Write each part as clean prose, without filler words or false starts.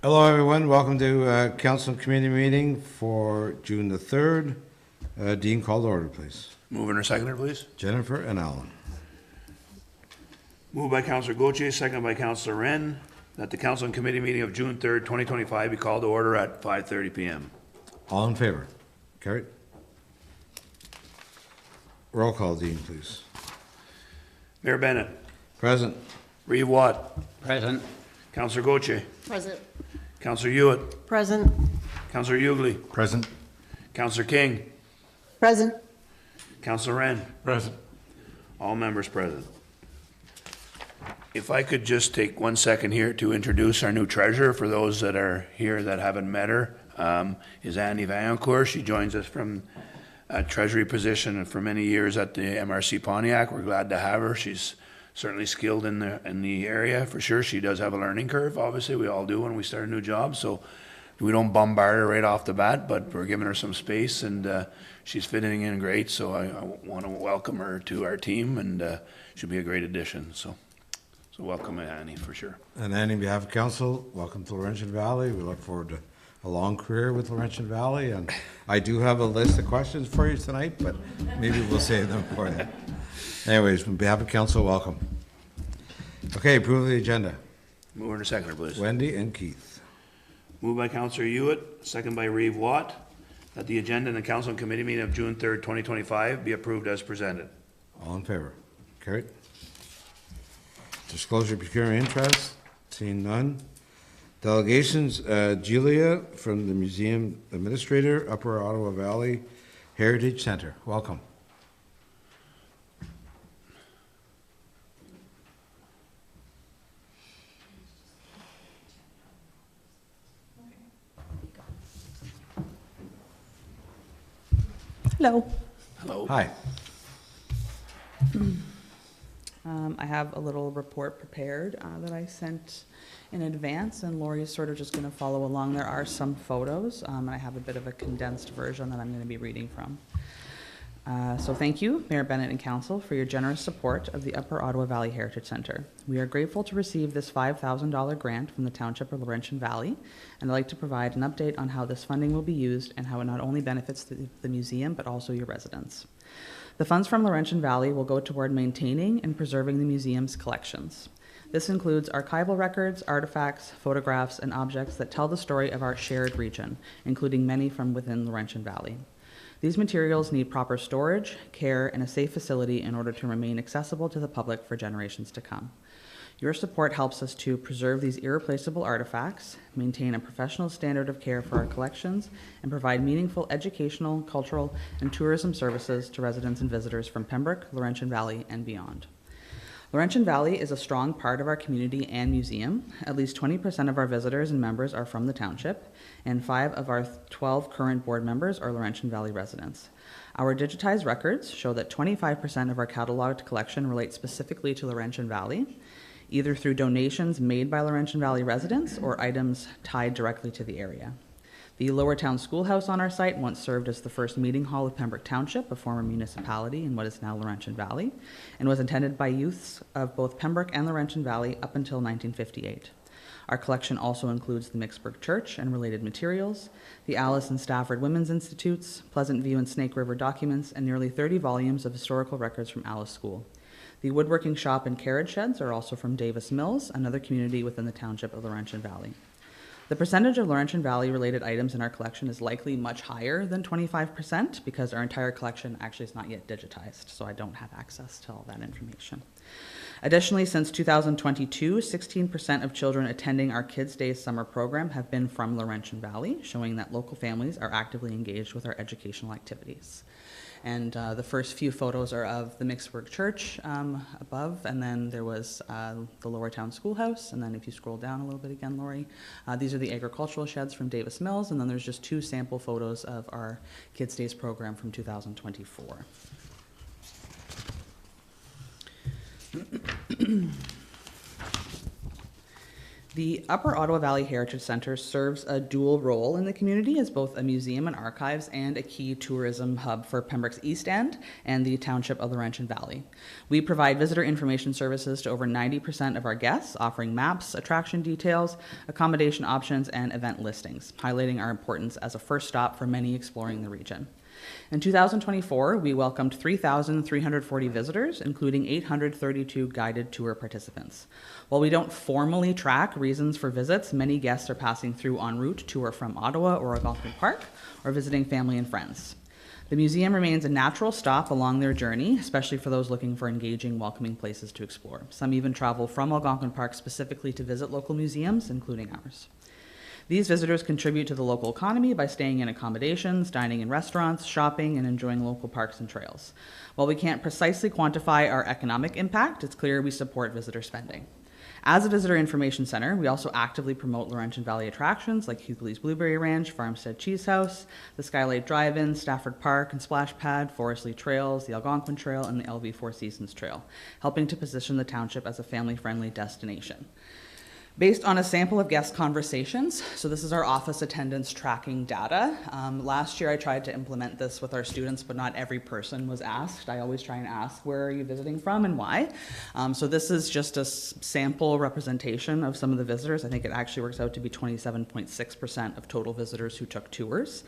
Hello, everyone. Welcome to Council and Committee meeting for June the 3rd. Dean, call to order, please. Mover and seconder, please. Jennifer and Alan. Moved by Councillor Gauthier, seconded by Councillor Wren, that the Council and Committee meeting of June 3rd, 2025 be called to order at 5:30 p.m. All in favor? Carried. Roll call, Dean, please. Mayor Bennett. Present. Reeve Watt. Present. Councillor Gauthier. Present. Councillor Hewitt. Present. Councillor Hughley. Present. Councillor King. Present. Councillor Wren. Present. All members present. If I could just take 1 second here to introduce our new treasurer for those that are here that haven't met her, is Annie Vaillancourt. She joins us from a treasury position for many years at the MRC Pontiac. We're glad to have her. She's certainly skilled in the area for sure. She does have a learning curve, obviously. We all do when we start a new job, so we don't bombard her right off the bat, but we're giving her some space, and she's fitting in great, so I want to welcome her to our team, and she'll be a great addition. So welcome, Annie, for sure. And Annie, on behalf of council, welcome to Laurentian Valley. We look forward to a long career with Laurentian Valley, and I do have a list of questions for you tonight, but maybe we'll save them for you. Anyways, on behalf of council, welcome. Okay, approve the agenda. Mover and a seconder, please. Wendy and Keith. Moved by Councillor Hewitt, second by Reeve Watt, that the agenda in the Council and Committee meeting of June 3rd, 2025 be approved as presented. All in favor? Carried. Disclosure of pecuniary interest, seeing none. Delegations, Julia from the Museum Administrator, Upper Ottawa Valley Heritage Center. Welcome. Hello. Hello. Hi. I have a little report prepared that I sent in advance, and Lori's sort of just going to follow along. There are some photos, and I have a bit of a condensed version that I'm going to be reading from. So thank you, Mayor Bennett and Council, for your generous support of the Upper Ottawa Valley Heritage Centre. We are grateful to receive this $5,000 grant from the Township of Laurentian Valley, and I'd like to provide an update on how this funding will be used and how it not only benefits the museum, but also your residents. The funds from Laurentian Valley will go toward maintaining and preserving the museum's collections. This includes archival records, artifacts, photographs, and objects that tell the story of our shared region, including many from within Laurentian Valley. These materials need proper storage, care, and a safe facility in order to remain accessible to the public for generations to come. Your support helps us to preserve these irreplaceable artifacts, maintain a professional standard of care for our collections, and provide meaningful educational, cultural, and tourism services to residents and visitors from Pembroke, Laurentian Valley, and beyond. Laurentian Valley is a strong part of our community and museum. At least 20% of our visitors and members are from the township, and 5 of our 12 current board members are Laurentian Valley residents. Our digitized records show that 25% of our cataloged collection relates specifically to Laurentian Valley, either through donations made by Laurentian Valley residents or items tied directly to the area. The Lower Town Schoolhouse on our site once served as the first meeting hall of Pembroke Township, a former municipality in what is now Laurentian Valley, and was attended by youths of both Pembroke and Laurentian Valley up until 1958. Our collection also includes the Mixburg Church and related materials, the Alice and Stafford Women's Institutes, Pleasant View and Snake River documents, and nearly 30 volumes of historical records from Alice School. The woodworking shop and carriage sheds are also from Davis Mills, another community within the township of Laurentian Valley. The percentage of Laurentian Valley related items in our collection is likely much higher than 25% because our entire collection actually is not yet digitized, so I don't have access to all that information. Additionally, since 2022, 16% of children attending our Kids Days summer program have been from Laurentian Valley, showing that local families are actively engaged with our educational activities. And the first few photos are of the Mixburg Church above, and then there was the Lower Town Schoolhouse, and then if you scroll down a little bit again, Lori, these are the agricultural sheds from Davis Mills, and then there's just 2 sample photos of our Kids Days program from 2024. The Upper Ottawa Valley Heritage Centre serves a dual role in the community as both a museum and archives and a key tourism hub for Pembroke's East End and the Township of Laurentian Valley. We provide visitor information services to over 90% of our guests, offering maps, attraction details, accommodation options, and event listings, highlighting our importance as a first stop for many exploring the region. In 2024, we welcomed 3,340 visitors, including 832 guided tour participants. While we don't formally track reasons for visits, many guests are passing through en route to or from Ottawa or Algonquin Park, or visiting family and friends. The museum remains a natural stop along their journey, especially for those looking for engaging, welcoming places to explore. Some even travel from Algonquin Park specifically to visit local museums, including ours. These visitors contribute to the local economy by staying in accommodations, dining in restaurants, shopping, and enjoying local parks and trails. While we can't precisely quantify our economic impact, it's clear we support visitor spending. As a visitor information center, we also actively promote Laurentian Valley attractions like Hughley's Blueberry Ranch, Farmstead Cheese House, the Skylight Drive-In, Stafford Park and Splash Pad, Forest Lee Trails, the Algonquin Trail, and the LV Four Seasons Trail, helping to position the township as a family-friendly destination. Based on a sample of guest conversations, so this is our office attendance tracking data. Last year I tried to implement this with our students, but not every person was asked. I always try and ask, where are you visiting from and why? So this is just a sample representation of some of the visitors. I think it actually works out to be 27.6% of total visitors who took tours.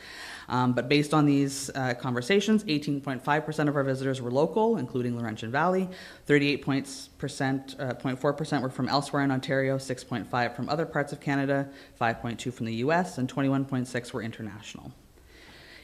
But based on these conversations, 18.5% of our visitors were local, including Laurentian Valley, 38.4% were from elsewhere in Ontario, 6.5% from other parts of Canada, 5.2% from the US, and 21.6% were international.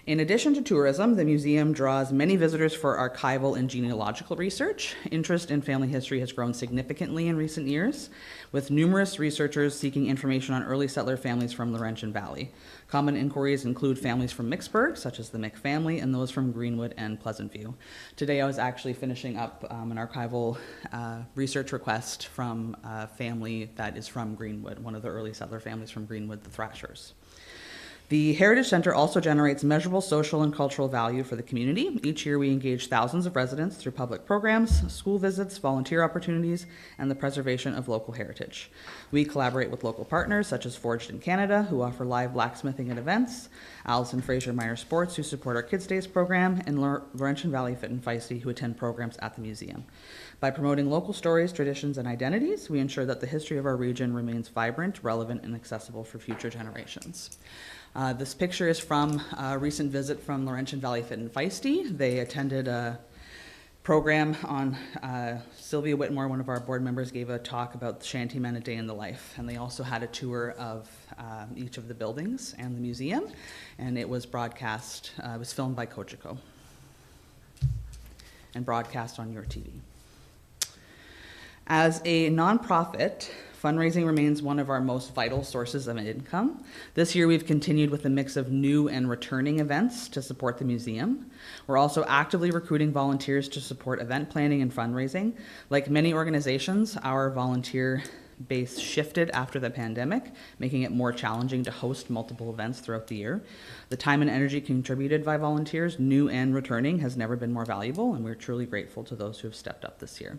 In addition to tourism, the museum draws many visitors for archival and genealogical research. Interest in family history has grown significantly in recent years, with numerous researchers seeking information on early settler families from Laurentian Valley. Common inquiries include families from Mixburg, such as the Mick family, and those from Greenwood and Pleasantview. Today I was actually finishing up an archival research request from a family that is from Greenwood, one of the early settler families from Greenwood, the Thrashers. The Heritage Centre also generates measurable social and cultural value for the community. Each year we engage thousands of residents through public programs, school visits, volunteer opportunities, and the preservation of local heritage. We collaborate with local partners such as Forged in Canada, who offer live blacksmithing and events, Alison Fraser Minor Sports, who support our Kids Days program, and Laurentian Valley Fit and Feisty, who attend programs at the museum. By promoting local stories, traditions, and identities, we ensure that the history of our region remains vibrant, relevant, and accessible for future generations. This picture is from a recent visit from Laurentian Valley Fit and Feisty. They attended a program on Sylvia Whitmore, one of our board members, gave a talk about Shantymen, a Day in the Life. And they also had a tour of each of the buildings and the museum. And it was broadcast, it was filmed by Cogeco and broadcast on your TV. As a nonprofit, fundraising remains one of our most vital sources of income. This year we've continued with a mix of new and returning events to support the museum. We're also actively recruiting volunteers to support event planning and fundraising. Like many organizations, our volunteer base shifted after the pandemic, making it more challenging to host multiple events throughout the year. The time and energy contributed by volunteers, new and returning, has never been more valuable, and we're truly grateful to those who have stepped up this year.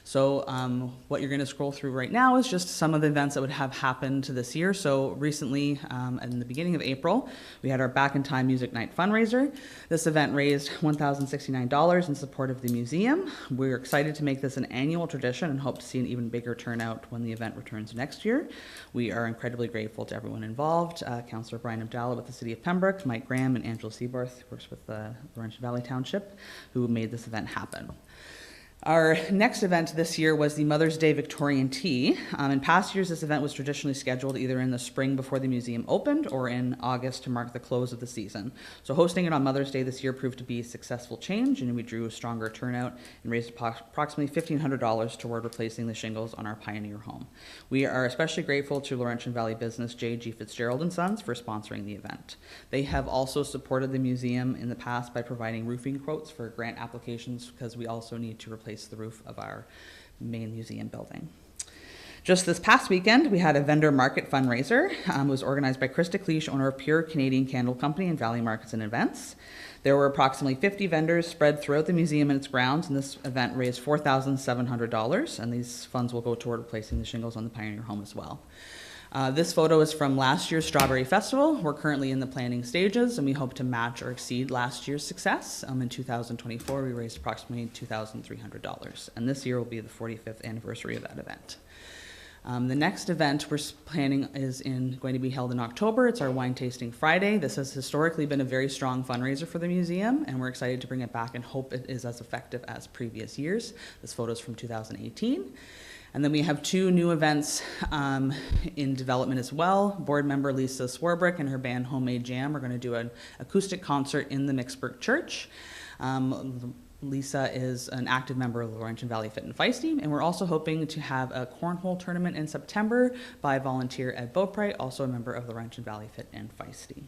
So what you're going to scroll through right now is just some of the events that would have happened this year. So recently, in the beginning of April, we had our Back in Time Music Night fundraiser. This event raised $1,069 in support of the museum. We're excited to make this an annual tradition and hope to see an even bigger turnout when the event returns next year. We are incredibly grateful to everyone involved, Councillor Brian Abdallah with the City of Pembroke, Mike Graham, and Angela Seaborth, who works with the Laurentian Valley Township, who made this event happen. Our next event this year was the Mother's Day Victorian Tea. In past years, this event was traditionally scheduled either in the spring before the museum opened or in August to mark the close of the season. So hosting it on Mother's Day this year proved to be a successful change, and we drew a stronger turnout and raised approximately $1,500 toward replacing the shingles on our Pioneer home. We are especially grateful to Laurentian Valley business J.G. Fitzgerald and Sons for sponsoring the event. They have also supported the museum in the past by providing roofing quotes for grant applications, because we also need to replace the roof of our main museum building. Just this past weekend, we had a vendor market fundraiser. It was organized by Krista Cleach, owner of Pure Canadian Candle Company and Valley Markets and Events. There were approximately 50 vendors spread throughout the museum and its grounds, and this event raised $4,700, and these funds will go toward replacing the shingles on the Pioneer Home as well. This photo is from last year's Strawberry Festival. We're currently in the planning stages, and we hope to match or exceed last year's success. In 2024, we raised approximately $2,300, and this year will be the 45th anniversary of that event. The next event we're planning is going to be held in October. It's our Wine Tasting Friday. This has historically been a very strong fundraiser for the museum, and we're excited to bring it back and hope it is as effective as previous years. This photo is from 2018. And then we have two new events in development as well. Board member Lisa Swarbrick and her band Homemade Jam are going to do an acoustic concert in the Mixburg Church. Lisa is an active member of the Laurentian Valley Fit and Feisty, and we're also hoping to have a cornhole tournament in September by volunteer Ed Beaupre, also a member of the Laurentian Valley Fit and Feisty.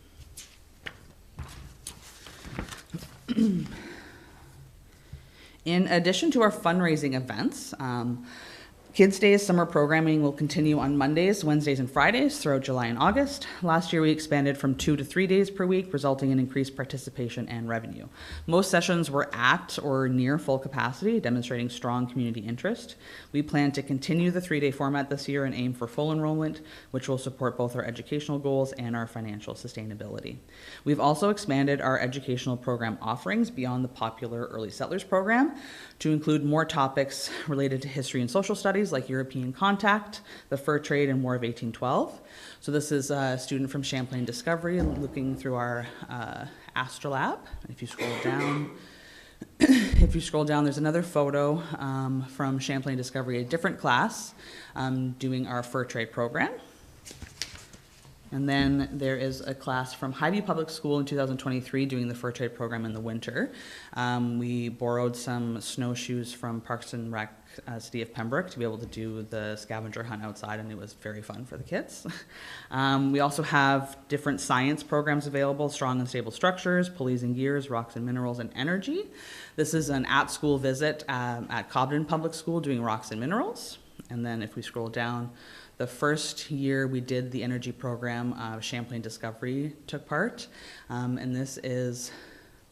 In addition to our fundraising events, Kids Days summer programming will continue on Mondays, Wednesdays, and Fridays throughout July and August. Last year, we expanded from 2 to 3 days per week, resulting in increased participation and revenue. Most sessions were at or near full capacity, demonstrating strong community interest. We plan to continue the 3-day format this year and aim for full enrollment, which will support both our educational goals and our financial sustainability. We've also expanded our educational program offerings beyond the popular Early Settlers program to include more topics related to history and social studies, like European contact, the fur trade, and War of 1812. So this is a student from Champlain Discovery looking through our Astrolab. If you scroll down, there's another photo from Champlain Discovery, a different class doing our fur trade program. And then there is a class from Highview Public School in 2023 doing the fur trade program in the winter. We borrowed some snowshoes from Parks and Rec, City of Pembroke, to be able to do the scavenger hunt outside, and it was very fun for the kids. We also have different science programs available: strong and stable structures, pulleys and gears, rocks and minerals, and energy. This is an at-school visit at Cobden Public School doing rocks and minerals. And then if we scroll down, the first year we did the energy program, Champlain Discovery took part, and this is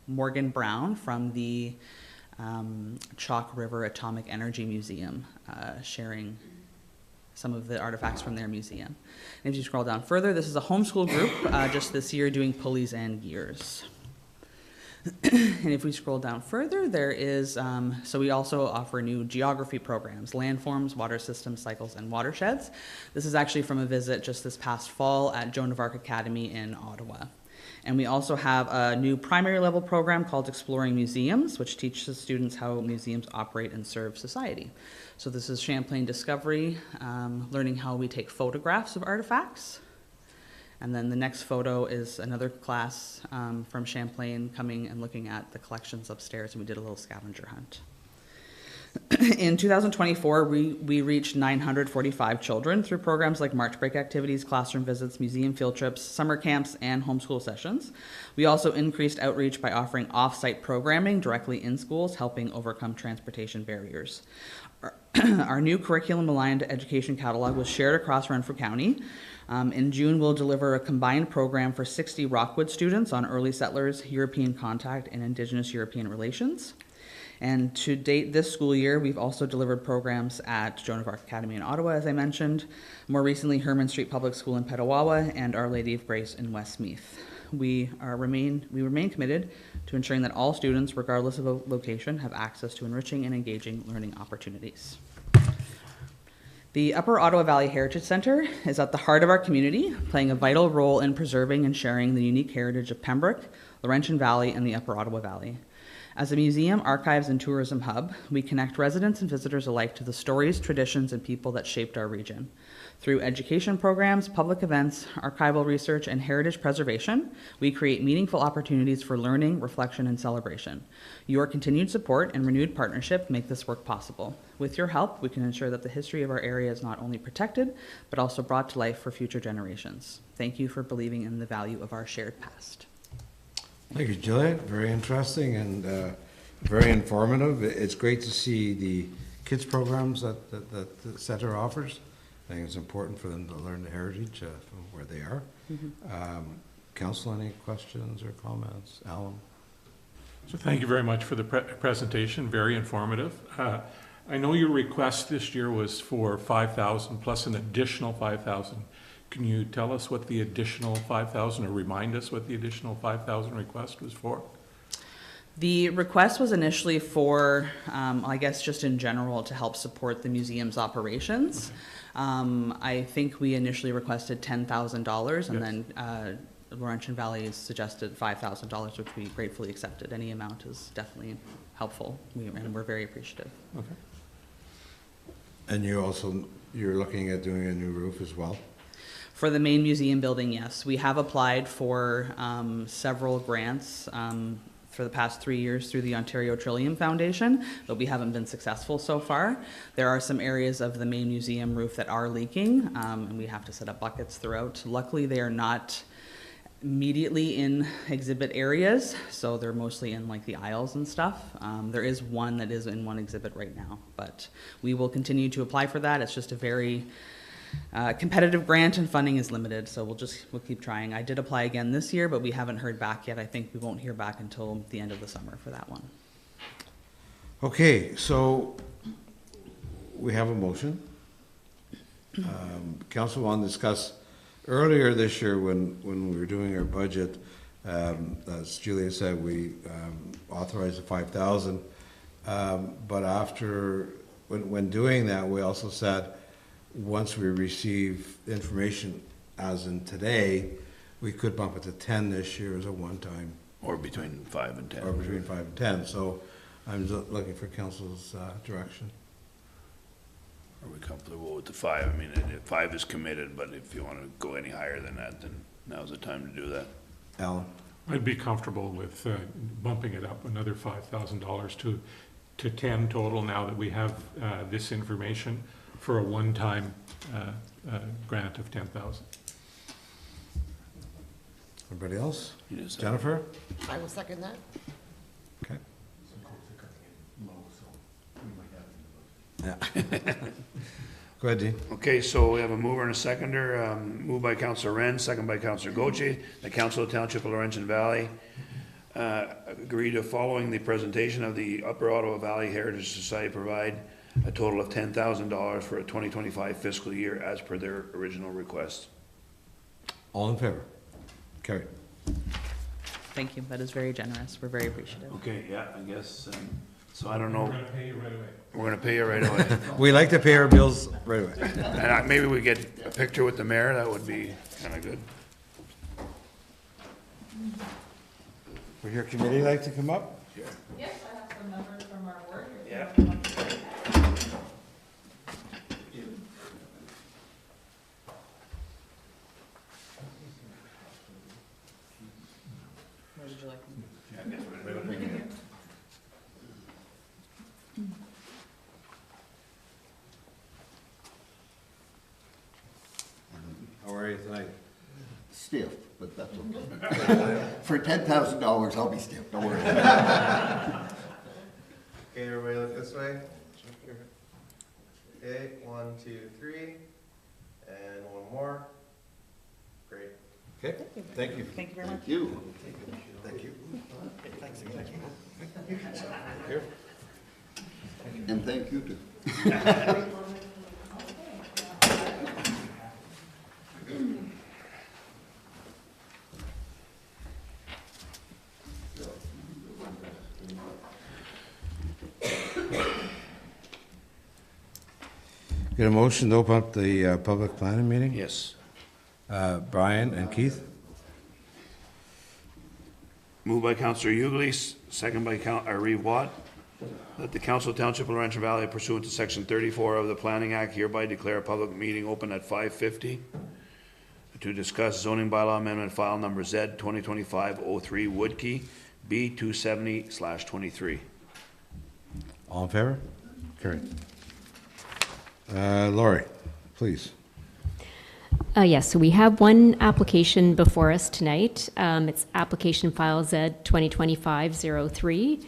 Morgan Brown from the Chalk River Atomic Energy Museum, sharing some of the artifacts from their museum. And if you scroll down further, this is a homeschool group just this year doing pulleys and gears. And if we scroll down further, there is, so we also offer new geography programs: landforms, water systems, cycles, and watersheds. This is actually from a visit just this past fall at Joan of Arc Academy in Ottawa. And we also have a new primary level program called Exploring Museums, which teaches students how museums operate and serve society. So this is Champlain Discovery, learning how we take photographs of artifacts. And then the next photo is another class from Champlain coming and looking at the collections upstairs, and we did a little scavenger hunt. In 2024, we reached 945 children through programs like March break activities, classroom visits, museum field trips, summer camps, and homeschool sessions. We also increased outreach by offering off-site programming directly in schools, helping overcome transportation barriers. Our new curriculum-aligned education catalog was shared across Renfrew County. In June, we'll deliver a combined program for 60 Rockwood students on early settlers, European contact, and Indigenous European relations. And to date this school year, we've also delivered programs at Joan of Arc Academy in Ottawa, as I mentioned, more recently Herman Street Public School in Petawawa, and Our Lady of Grace in Westmeath. We remain committed to ensuring that all students, regardless of location, have access to enriching and engaging learning opportunities. The Upper Ottawa Valley Heritage Centre is at the heart of our community, playing a vital role in preserving and sharing the unique heritage of Pembroke, Laurentian Valley, and the Upper Ottawa Valley. As a museum, archives, and tourism hub, we connect residents and visitors alike to the stories, traditions, and people that shaped our region. Through education programs, public events, archival research, and heritage preservation, we create meaningful opportunities for learning, reflection, and celebration. Your continued support and renewed partnership make this work possible. With your help, we can ensure that the history of our area is not only protected, but also brought to life for future generations. Thank you for believing in the value of our shared past. Thank you, Juliet. Very interesting and very informative. It's great to see the kids programs that the center offers. I think it's important for them to learn the heritage from where they are. Council, any questions or comments? Alan? So thank you very much for the presentation, very informative. I know your request this year was for 5,000 plus an additional 5,000. Can you tell us what the additional 5,000 or remind us what the additional 5,000 request was for? The request was initially for, I guess just in general, to help support the museum's operations. I think we initially requested $10,000 and then Laurentian Valley suggested $5,000, which we gratefully accepted. Any amount is definitely helpful, and we're very appreciative. Okay. And you're looking at doing a new roof as well? For the main museum building, yes. We have applied for several grants for the past 3 years through the Ontario Trillium Foundation, but we haven't been successful so far. There are some areas of the main museum roof that are leaking, and we have to set up buckets throughout. Luckily, they are not immediately in exhibit areas, so they're mostly in like the aisles and stuff. There is one that is in one exhibit right now, but we will continue to apply for that. It's just a very competitive grant and funding is limited, so we'll keep trying. I did apply again this year, but we haven't heard back yet. I think we won't hear back until the end of the summer for that one. Okay, so we have a motion. Council wanted to discuss earlier this year when we were doing our budget, as Julia said, we authorized the 5,000. But after, when doing that, we also said, once we receive information, as in today, we could bump it to 10 this year as a one-time. Or between 5 and 10. Or between 5 and 10. So I'm looking for council's direction. Are we comfortable with the 5? I mean, 5 is committed, but if you want to go any higher than that, then now's the time to do that. Alan? I'd be comfortable with bumping it up another $5,000 to 10 total now that we have this information for a one-time grant of 10,000. Everybody else? Yes, sir. Jennifer? I will second that. Okay. Yeah. Go ahead, Dean. Okay, so we have a mover and a seconder, moved by Councillor Wren, second by Councillor Goche. The Council of Township of Laurentian Valley agree to, following the presentation of the Upper Ottawa Valley Heritage Society, provide a total of $10,000 for a 2025 fiscal year as per their original request. All in favor? Carried. Thank you. That is very generous. We're very appreciative. Okay, yeah, I guess, so I don't know. We're going to pay you right away. We're gonna pay you right away. We like to pay our bills right away. And maybe we get a picture with the mayor, that would be kinda good. Would your committee like to come up? Sure. Yes, I have some members from our board Yeah. Where would you like them? How are you tonight? Stiff, but that's okay. For $10,000, I'll be stiff, don't worry. Okay, everybody look this way. Okay, 1, 2, 3, and one more. Great. Okay, thank you. Thank you very much. Thank you. Thank you. Here. And thank you too. Get a motion to open up the public planning meeting? Yes. Brian and Keith? Moved by Councillor Ugly, second by Reeve Watt, that the Council of Township of Laurentian Valley pursuant to Section 34 of the Planning Act hereby declare a public meeting open at 5:50 to discuss zoning bylaw amendment file number Z 2025-03 Woodkey B 270/23. All in favor? Carried. Lori, please. Yes, so we have one application before us tonight. It's application file Z 2025-03.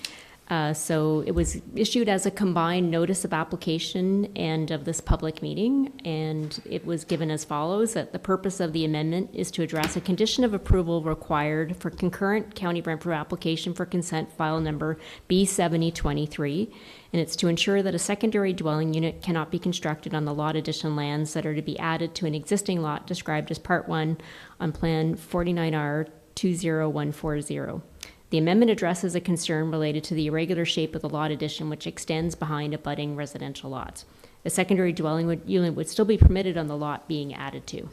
So it was issued as a combined notice of application and of this public meeting, and it was given as follows, that the purpose of the amendment is to address a condition of approval required for concurrent County Brantford application for consent file number B7023, and it's to ensure that a secondary dwelling unit cannot be constructed on the lot addition lands that are to be added to an existing lot described as Part 1 on Plan 49R 20140. The amendment addresses a concern related to the irregular shape of the lot addition, which extends behind abutting residential lots. A secondary dwelling unit would still be permitted on the lot being added to.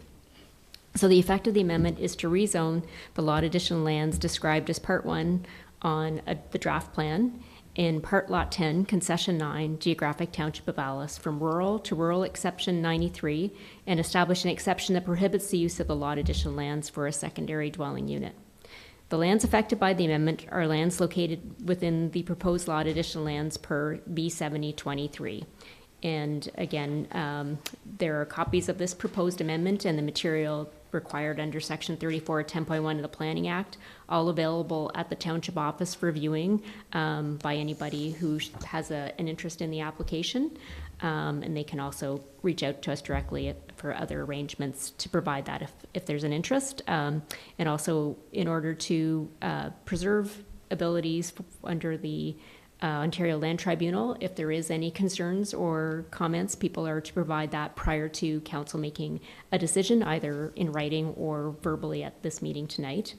So the effect of the amendment is to rezone the lot addition lands described as Part 1 on the draft plan in Part Lot 10, Concession 9, Geographic Township of Alice, from rural to rural exception 93, and establish an exception that prohibits the use of the lot addition lands for a secondary dwelling unit. The lands affected by the amendment are lands located within the proposed lot addition lands per B7023. And again, there are copies of this proposed amendment and the material required under Section 3410.1 of the Planning Act, all available at the Township office for viewing by anybody who has an interest in the application. And they can also reach out to us directly for other arrangements to provide that if there's an interest. And also in order to preserve abilities under the Ontario Land Tribunal, if there is any concerns or comments, people are to provide that prior to council making a decision, either in writing or verbally at this meeting tonight.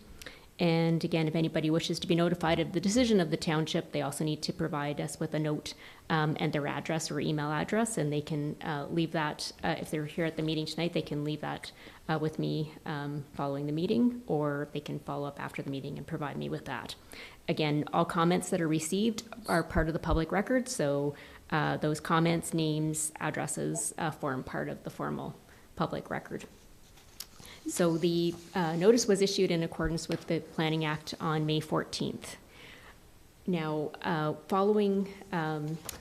And again, if anybody wishes to be notified of the decision of the township, they also need to provide us with a note and their address or email address, and they can leave that, if they're here at the meeting tonight, they can leave that with me following the meeting, or they can follow up after the meeting and provide me with that. Again, all comments that are received are part of the public record, so those comments, names, addresses form part of the formal public record. So the notice was issued in accordance with the Planning Act on May 14th. Now, following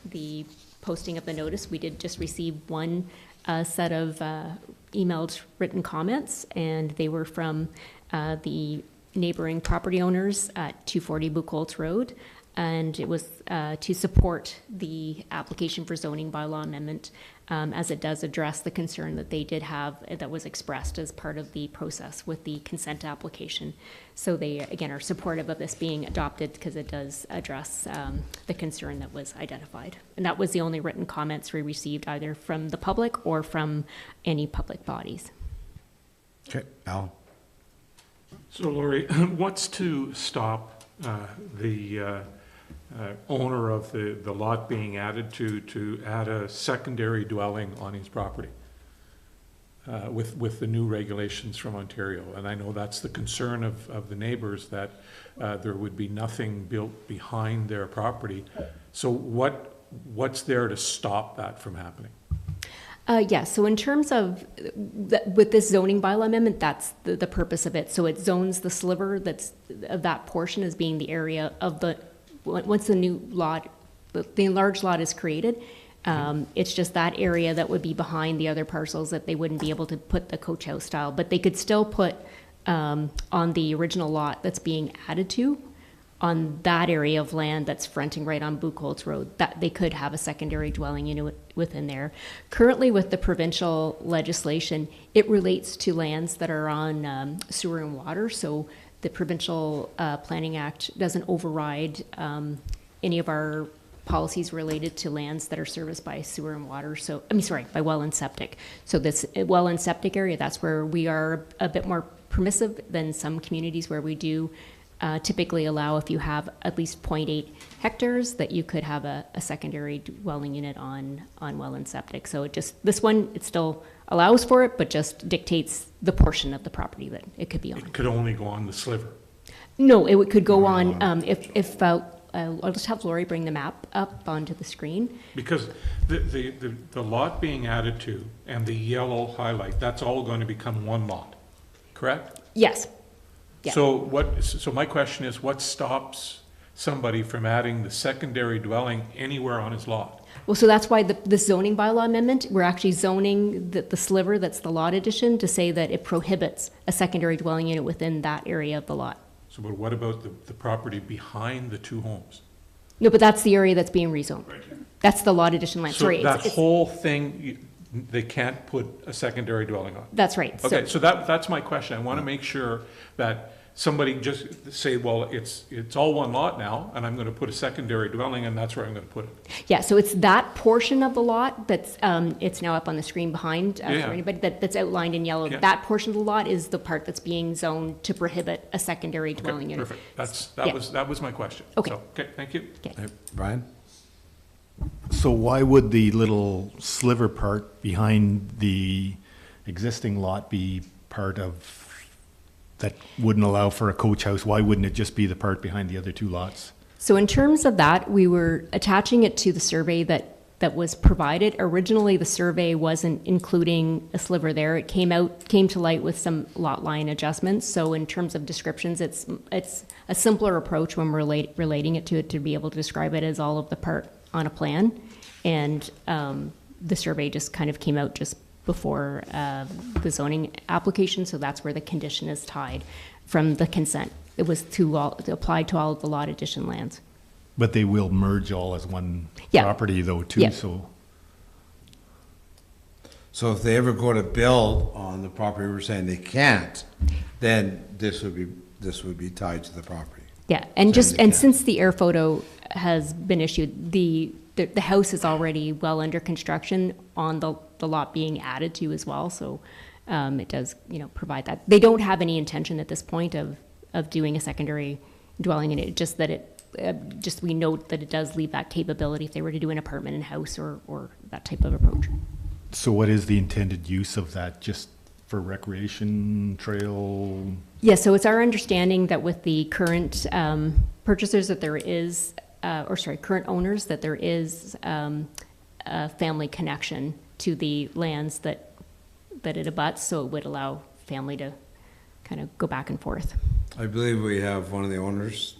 the posting of the notice, we did just receive one set of emailed written comments, and they were from the neighboring property owners at 240 Buchholz Road, and it was to support the application for zoning bylaw amendment, as it does address the concern that they did have that was expressed as part of the process with the consent application. So they, again, are supportive of this being adopted because it does address the concern that was identified. And that was the only written comments we received, either from the public or from any public bodies. Okay, Alan? So Lori, what's to stop the owner of the lot being added to add a secondary dwelling on his property with the new regulations from Ontario? And I know that's the concern of the neighbors, that there would be nothing built behind their property. So what's there to stop that from happening? Yes, so in terms of, with this zoning bylaw amendment, that's the purpose of it. So it zones the sliver that's of that portion as being the area of the, once the new lot, the enlarged lot is created, it's just that area that would be behind the other parcels that they wouldn't be able to put the coach house style, but they could still put on the original lot that's being added to, on that area of land that's fronting right on Buchholz Road, that they could have a secondary dwelling unit within there. Currently, with the provincial legislation, it relates to lands that are on sewer and water, so the Provincial Planning Act doesn't override any of our policies related to lands that are serviced by sewer and water, so, by well and septic. So this well and septic area, that's where we are a bit more permissive than some communities where we do typically allow, if you have at least 0.8 hectares, that you could have a secondary dwelling unit on well and septic. So it just, this one, it still allows for it, but just dictates the portion of the property that it could be on. It could only go on the sliver. No, it could go on, if I'll just have Lori bring the map up onto the screen. Because the lot being added to and the yellow highlight, that's all going to become one lot, correct? Yes. Yeah. So my question is, what stops somebody from adding the secondary dwelling anywhere on his lot? Well, so that's why the zoning bylaw amendment, we're actually zoning the sliver that's the lot addition to say that it prohibits a secondary dwelling unit within that area of the lot. So but what about the property behind the two homes? No, but that's the area that's being rezoned. Right here. That's the lot addition land, So sorry. that whole thing, they can't put a secondary dwelling on? That's right. Okay, so that's my question. I want to make sure that somebody just say, well, it's all one lot now, and I'm going to put a secondary dwelling, and that's where I'm going to put it. Yeah, so it's that portion of the lot that's, it's now up on the screen behind, for Yeah. anybody, that's outlined in yellow. Yeah. That portion of the lot is the part that's being zoned to prohibit a secondary dwelling Okay, unit. perfect. Yeah. That was my question. Okay. So, okay, thank you. Okay. Brian? So why would the little sliver part behind the existing lot be part of, that wouldn't allow for a coach house? Why wouldn't it just be the part behind the other two lots? So in terms of that, we were attaching it to the survey that was provided. Originally, the survey wasn't including a sliver there. It came to light with some lot line adjustments. So in terms of descriptions, it's a simpler approach when we're relating it to be able to describe it as all of the part on a plan. And the survey just kind of came out just before the zoning application, so that's where the condition is tied from the consent. It was applied to all of the lot addition lands. But they will merge all as one Yeah. property though too, Yeah. so. So if they ever go to build on the property we're saying they can't, then this would be tied to the property. Yeah, and So they can't. since the air photo has been issued, the house is already well under construction on the lot being added to as well, so it does, provide that. They don't have any intention at this point of doing a secondary dwelling in it, just that we note that it does leave that capability if they were to do an apartment and house or that type of approach. So what is the intended use of that? Just for recreation, trail? Yeah, so it's our understanding that with the current purchasers that there is, current owners, that there is a family connection to the lands that it abuts, so it would allow family to kind of go back and forth. I believe we have one of the owners.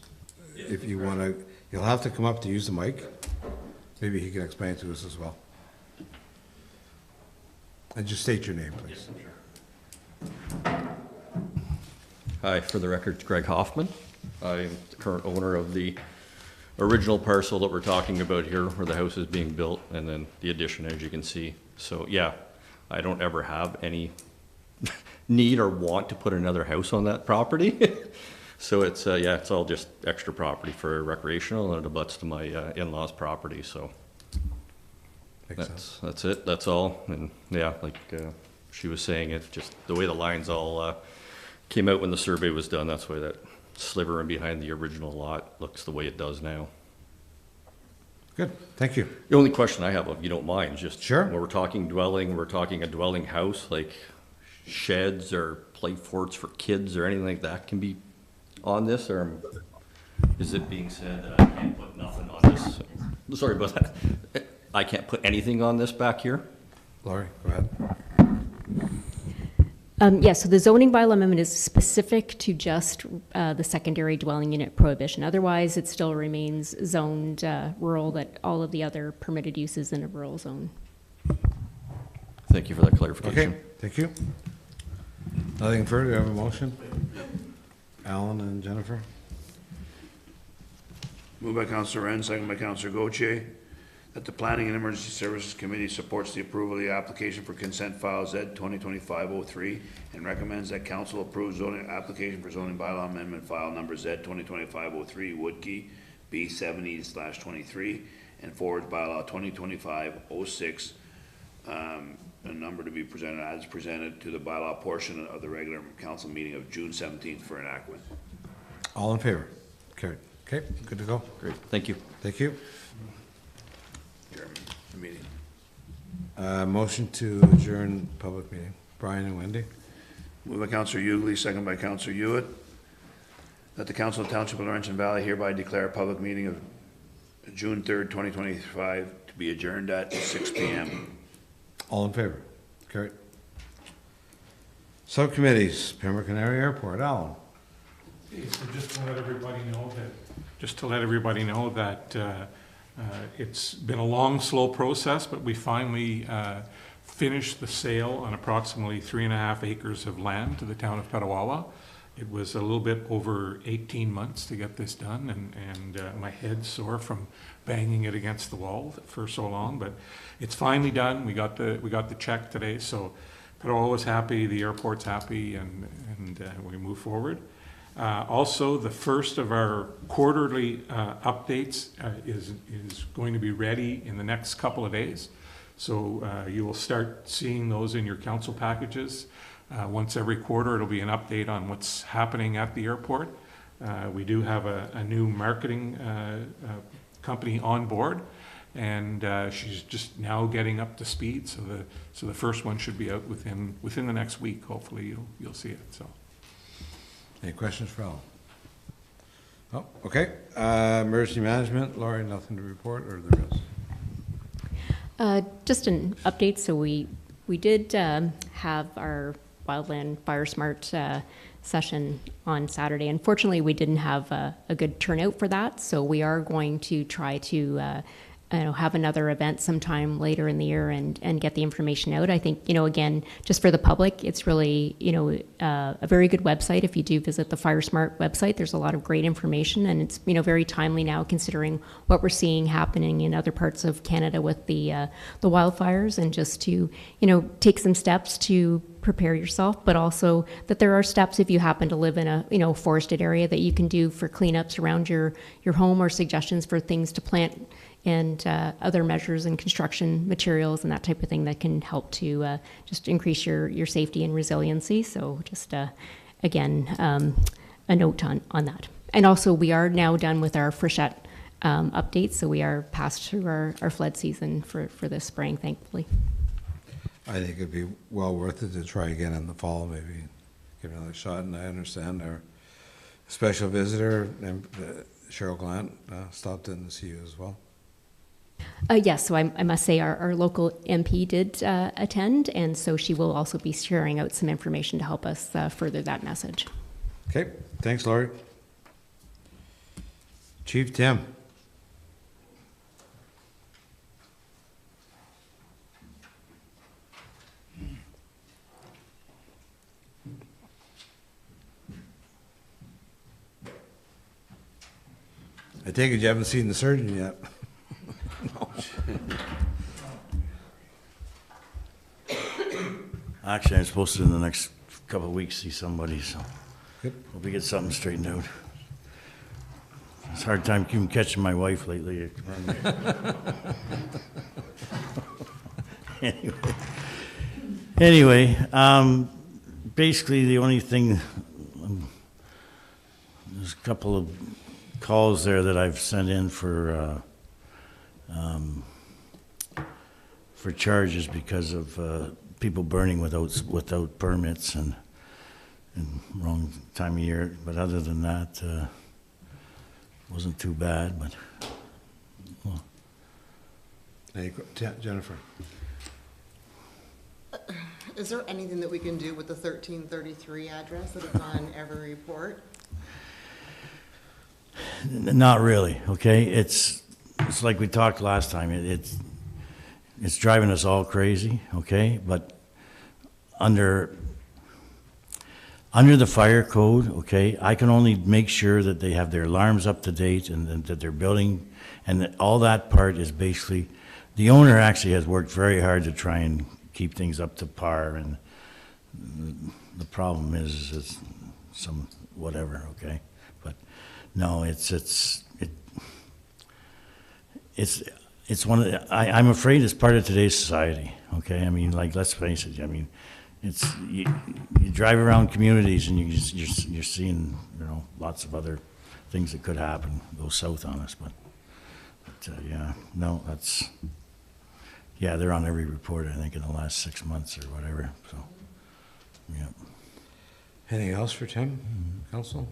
If you want to, you'll have to come up to use the mic. Maybe he can explain to us as well. And just state your name, please. Hi, for the record, Greg Hoffman. I'm the current owner of the original parcel that we're talking about here, where the house is being built, and then the addition, as you can see. So, yeah, I don't ever have any need or want to put another house on that property. So it's, it's all just extra property for recreational, and it abuts to my in-laws' property, so Makes sense. that's it, that's all. And, yeah, like she was saying, it's just the way the lines all came out when the survey was done, that's why that sliver in behind the original lot looks the way it does now. Good, thank you. The only question I have, if you don't mind, just Sure. when we're talking dwelling, we're talking a dwelling house, like sheds or play forts for kids or anything like that can be on this, or is it being said that I can't put nothing on this? Sorry about that. I can't put anything on this back here? Laurie, go ahead. So the zoning bylaw amendment is specific to just the secondary dwelling unit prohibition. Otherwise, it still remains zoned rural, that all of the other permitted uses in a rural zone. Thank you for that clarification. Okay, thank you. Nothing further, do you have a motion? Alan and Jennifer? Moved by Councillor Wren, second by Councillor Gauthier, that the Planning and Emergency Services Committee supports the approval of the application for consent file Z 2025-03 and recommends that council approve zoning application for zoning bylaw amendment file number Z 2025-03 Woodkey B 70/23 and forwards bylaw 2025-06 a number to be presented as presented to the bylaw portion of the regular council meeting of June 17th for enactment. All in favor? Carried. Okay, good to go. Great, thank you. Thank you. Chairman, the meeting. Motion to adjourn public meeting. Brian and Wendy? Moved by Councillor Ugly, second by Councillor Hewitt, that the Council of Township of Laurentian Valley hereby declare a public meeting of June 3rd, 2025 to be adjourned at 6 p.m. All in favor? Carried. Subcommittees, Pembroke and Area Airport, Alan. Okay, so just to let everybody know that it's been a long, slow process, but we finally finished the sale on approximately 3.5 acres of land to the town of Petawawa. It was a little bit over 18 months to get this done, and my head's sore from banging it against the wall for so long, but it's finally done. We got the check today, so Parole is happy, the airport's happy, and we move forward. Also, the first of our quarterly updates is going to be ready in the next couple of days. So you will start seeing those in your council packages. Once every quarter, it'll be an update on what's happening at the airport. We do have a new marketing company on board, and she's just now getting up to speed. So the first one should be out within the next week. Hopefully, you'll see it. So. Any questions for Alan? Oh, okay. Emergency management, Laurie, nothing to report, or there is? Just an update. So we did have our Wildland Fire Smart session on Saturday. Unfortunately, we didn't have a good turnout for that, so we are going to try to have another event sometime later in the year and get the information out. I think, again, just for the public, it's really, a very good website. If you do visit the Fire Smart website, there's a lot of great information, and it's, very timely now considering what we're seeing happening in other parts of Canada with the wildfires, and just to, take some steps to prepare yourself, but also that there are steps if you happen to live in a, forested area that you can do for cleanups around your home, or suggestions for things to plant and other measures and construction materials and that type of thing that can help to just increase your safety and resiliency. So just, again, a note on that. And also, we are now done with our freshet updates, so we are past through our flood season for this spring, thankfully. I think it'd be well worth it to try again in the fall, maybe give it another shot. And I understand our special visitor, Cheryl Glant, stopped in to see you as well. Yes, so I must say our local MP did attend, and so she will also be sharing out some information to help us further that message. Okay, thanks, Laurie. Chief Tim. I take it you haven't seen the surgeon yet. Actually, I'm supposed to in the next couple of weeks see somebody, so Good. hope we get something straightened out. It's a hard time even catching my wife lately. Anyway, basically the only thing, there's a couple of calls there that I've sent in for charges because of people burning without permits and wrong time of year. But other than that, wasn't too bad. But well. Jennifer. Is there anything that we can do with the 1333 address that is on every report? Not really. Okay, it's like we talked last time. It's driving us all crazy. Okay, but under the fire code, okay, I can only make sure that they have their alarms up to date and that they're building, and that all that part is basically, the owner actually has worked very hard to try and keep things up to par, and the problem is some whatever, okay, but no, it's one of the, I'm afraid it's part of today's society, okay, I mean, like, let's face it, I mean, it's, you drive around communities and you're seeing, lots of other things that could happen, go south on us, but yeah, no, that's, yeah, they're on every report, I think, in the last 6 months or whatever, so, yeah. Anything else for Tim, Council?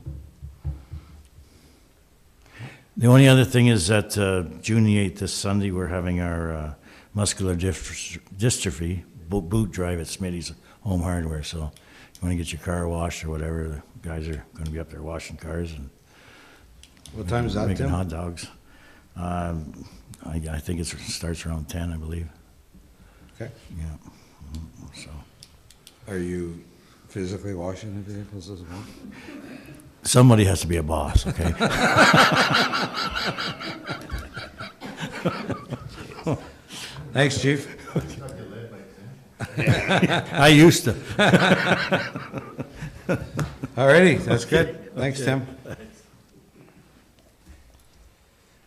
The only other thing is that June the 8th, this Sunday, we're having our muscular dystrophy boot drive at Smitty's Home Hardware, so you want to get your car washed or whatever, the guys are going to be up there washing cars and What time is that, making Tim? hot dogs. I think it starts around 10, I believe. Okay. Yeah, so. Are you physically washing the vehicles as well? Somebody has to be a boss, okay? Thanks, chief. I used to. All righty, that's good. Thanks, Tim.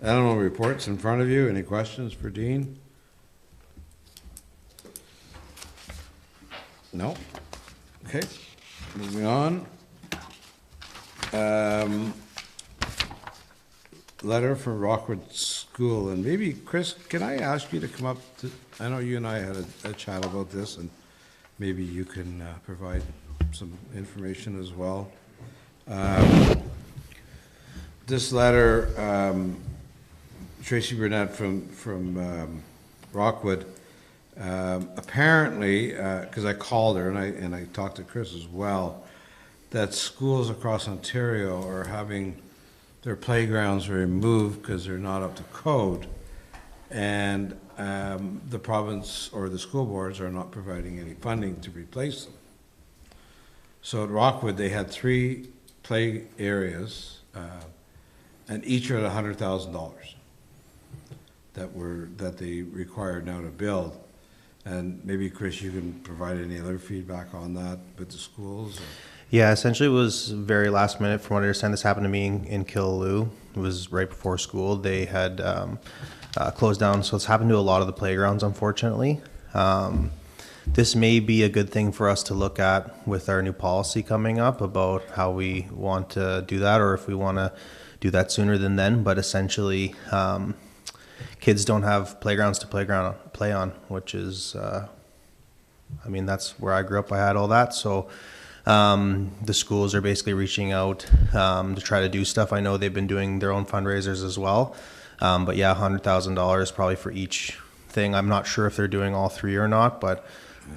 Animal reports in front of you. Any questions for Dean? No? Okay, moving on. Letter from Rockwood School, and maybe, Chris, can I ask you to come up to, I know you and I had a chat about this, and maybe you can provide some information as well. This letter, Tracy Burnett from Rockwood, apparently, because I called her and I talked to Chris as well, that schools across Ontario are having their playgrounds removed because they're not up to code, and the province or the school boards are not providing any funding to replace them. So at Rockwood, they had 3 play areas, and each are at $100,000 that they required now to build. And maybe, Chris, you can provide any other feedback on that with the schools? Or? Yeah, essentially it was very last minute. From what I understand, this happened to me in Killaloe. It was right before school. They had closed down, so it's happened to a lot of the playgrounds, unfortunately. This may be a good thing for us to look at with our new policy coming up about how we want to do that, or if we want to do that sooner than then. But essentially, kids don't have playgrounds to play on, which is, I mean, that's where I grew up. I had all that, so the schools are basically reaching out to try to do stuff. I know they've been doing their own fundraisers as well, but yeah, $100,000 probably for each thing. I'm not sure if they're doing all 3 or not, but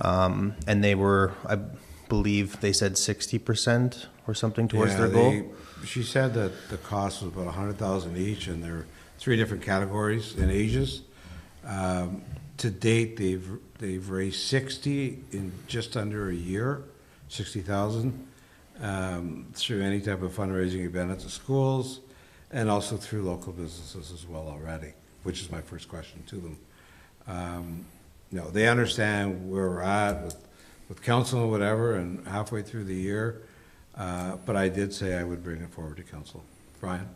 and they were, I believe they said 60% or something towards their goal. She said that the cost was about $100,000 each, and there are 3 different categories and ages. To date, they've raised 60 in just under a year, 60,000, through any type of fundraising event at the schools, and also through local businesses as well already, which is my first question to them. No, they understand where we're at with council and whatever, and halfway through the year, but I did say I would bring it forward to council. Brian?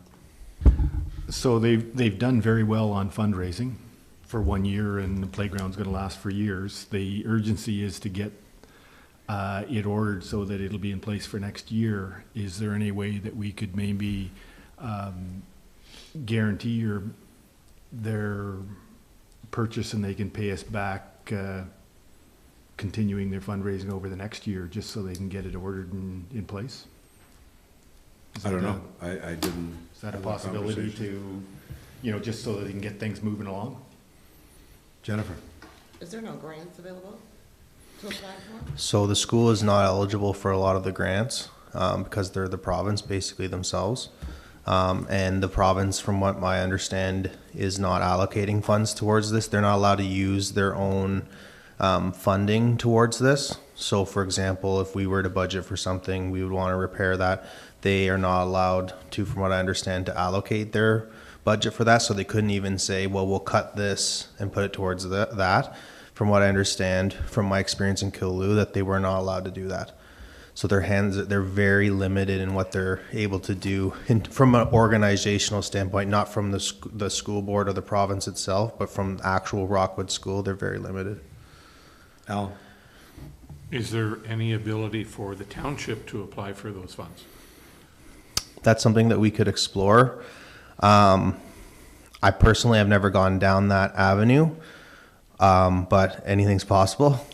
So they've done very well on fundraising for 1 year, and the playground's going to last for years. The urgency is to get it ordered so that it'll be in place for next year. Is there any way that we could maybe guarantee their purchase and they can pay us back continuing their fundraising over the next year, just so they can get it ordered and in place? I don't know. I didn't. Is that a possibility to, just so that they can get things moving along? Jennifer? Is there no grants available to apply for? So the school is not eligible for a lot of the grants because they're the province basically themselves. And the province, from what I understand, is not allocating funds towards this. They're not allowed to use their own funding towards this. So for example, if we were to budget for something, we would want to repair that. They are not allowed to, from what I understand, to allocate their budget for that. So they couldn't even say, well, we'll cut this and put it towards that. From what I understand, from my experience in Killaloe, that they were not allowed to do that. So they're very limited in what they're able to do from an organizational standpoint, not from the school board or the province itself, but from actual Rockwood School, they're very limited. Al? Is there any ability for the township to apply for those funds? That's something that we could explore. I personally have never gone down that avenue, but anything's possible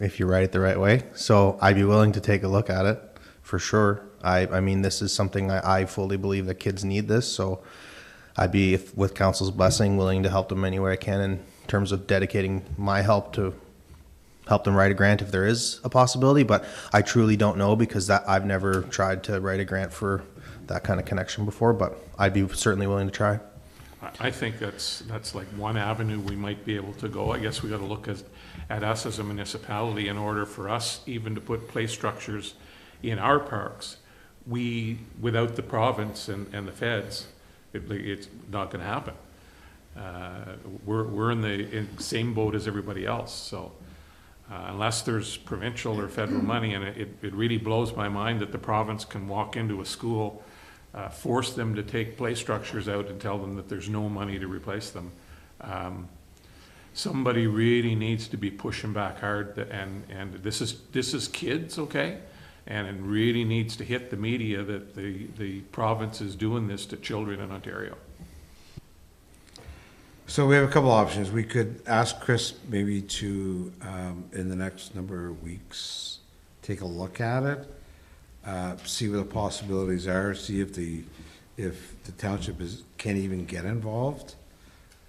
if you write it the right way. So I'd be willing to take a look at it for sure. I mean, this is something I fully believe that kids need this. So I'd be, with council's blessing, willing to help them any way I can in terms of dedicating my help to help them write a grant if there is a possibility. But I truly don't know, because I've never tried to write a grant for that kind of connection before, but I'd be certainly willing to try. I think that's like one avenue we might be able to go. I guess we got to look at us as a municipality in order for us even to put play structures in our parks. Without the province and the feds, it's not going to happen. We're in the same boat as everybody else, so unless there's provincial or federal money, and it really blows my mind that the province can walk into a school, force them to take play structures out and tell them that there's no money to replace them. Somebody really needs to be pushing back hard, and this is kids, okay? And it really needs to hit the media that the province is doing this to children in Ontario. So we have a couple options. We could ask Chris maybe to, in the next number of weeks, take a look at it, see what the possibilities are, see if the township can even get involved.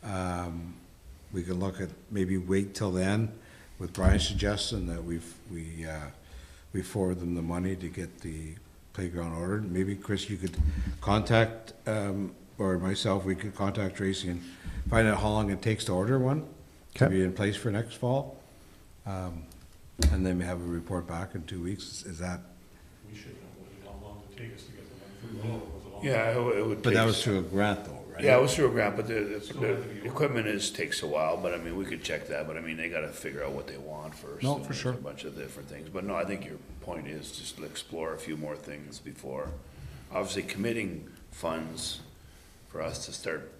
We can look at, maybe wait till then, with Brian's suggestion that we forward them the money to get the playground ordered. Maybe, Chris, you could contact, or myself, we could contact Tracy and find out how long it takes to order one, to be in place for next fall. And then we have a report back in 2 weeks. Is that? We should know how long it takes to get the one through. Yeah, it would. But that was through a grant though, right? Yeah, it was through a grant, but the equipment takes a while, but I mean, we could check that, but I mean, they gotta figure out what they want first. No, and for there's sure. A bunch of different things, but no, I think your point is just to explore a few more things before, obviously committing funds for us to start,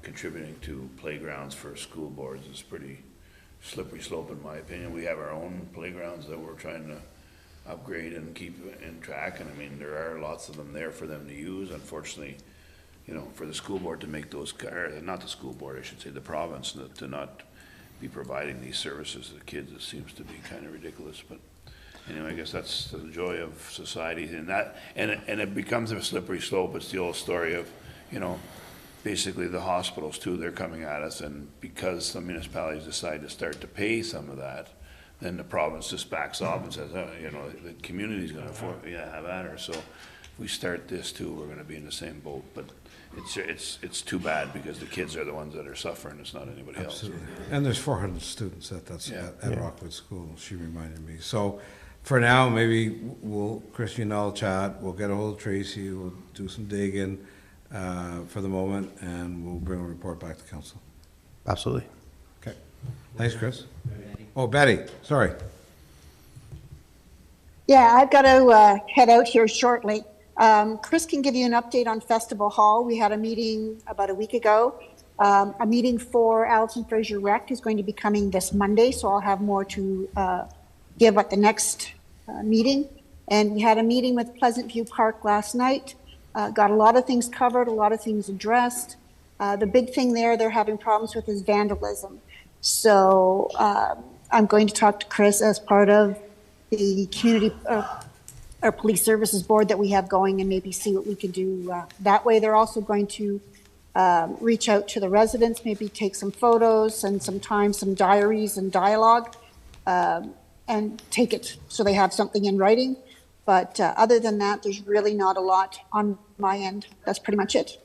contributing to playgrounds for school boards is pretty slippery slope in my opinion. We have our own playgrounds that we're trying to upgrade and keep in track, and I mean, there are lots of them there for them to use. Unfortunately, for the school board to make those, or not the school board, I should say, the province, to not be providing these services to the kids, it seems to be kind of ridiculous, but anyway, I guess that's the joy of society, and it becomes a slippery slope. It's the old story of, basically the hospitals too, they're coming at us, and because some municipalities decide to start to pay some of that, then the province just backs off and says, the community's gonna have at her. So if we start this too, we're gonna be in the same boat, but it's too bad because the kids are the ones that are suffering, it's not anybody else. Absolutely. And there's 400 students at Rockwood School, she reminded me. So for now, maybe Chris and I'll chat, we'll get a hold of Tracy, we'll do some digging for the moment, and we'll bring a report back to council. Absolutely. Okay. Thanks, Chris. Oh, Betty, sorry. Yeah, I've got to head out here shortly. Chris can give you an update on Festival Hall. We had a meeting about a week ago. A meeting for Alison Fraser Rec is going to be coming this Monday, so I'll have more to give at the next meeting. And we had a meeting with Pleasant View Park last night. Got a lot of things covered, a lot of things addressed. The big thing they're having problems with is vandalism. So I'm going to talk to Chris as part of the community or police services board that we have going, and maybe see what we can do that way. They're also going to reach out to the residents, maybe take some photos and some diaries and dialogue, and take it so they have something in writing. But other than that, there's really not a lot on my end. That's pretty much it.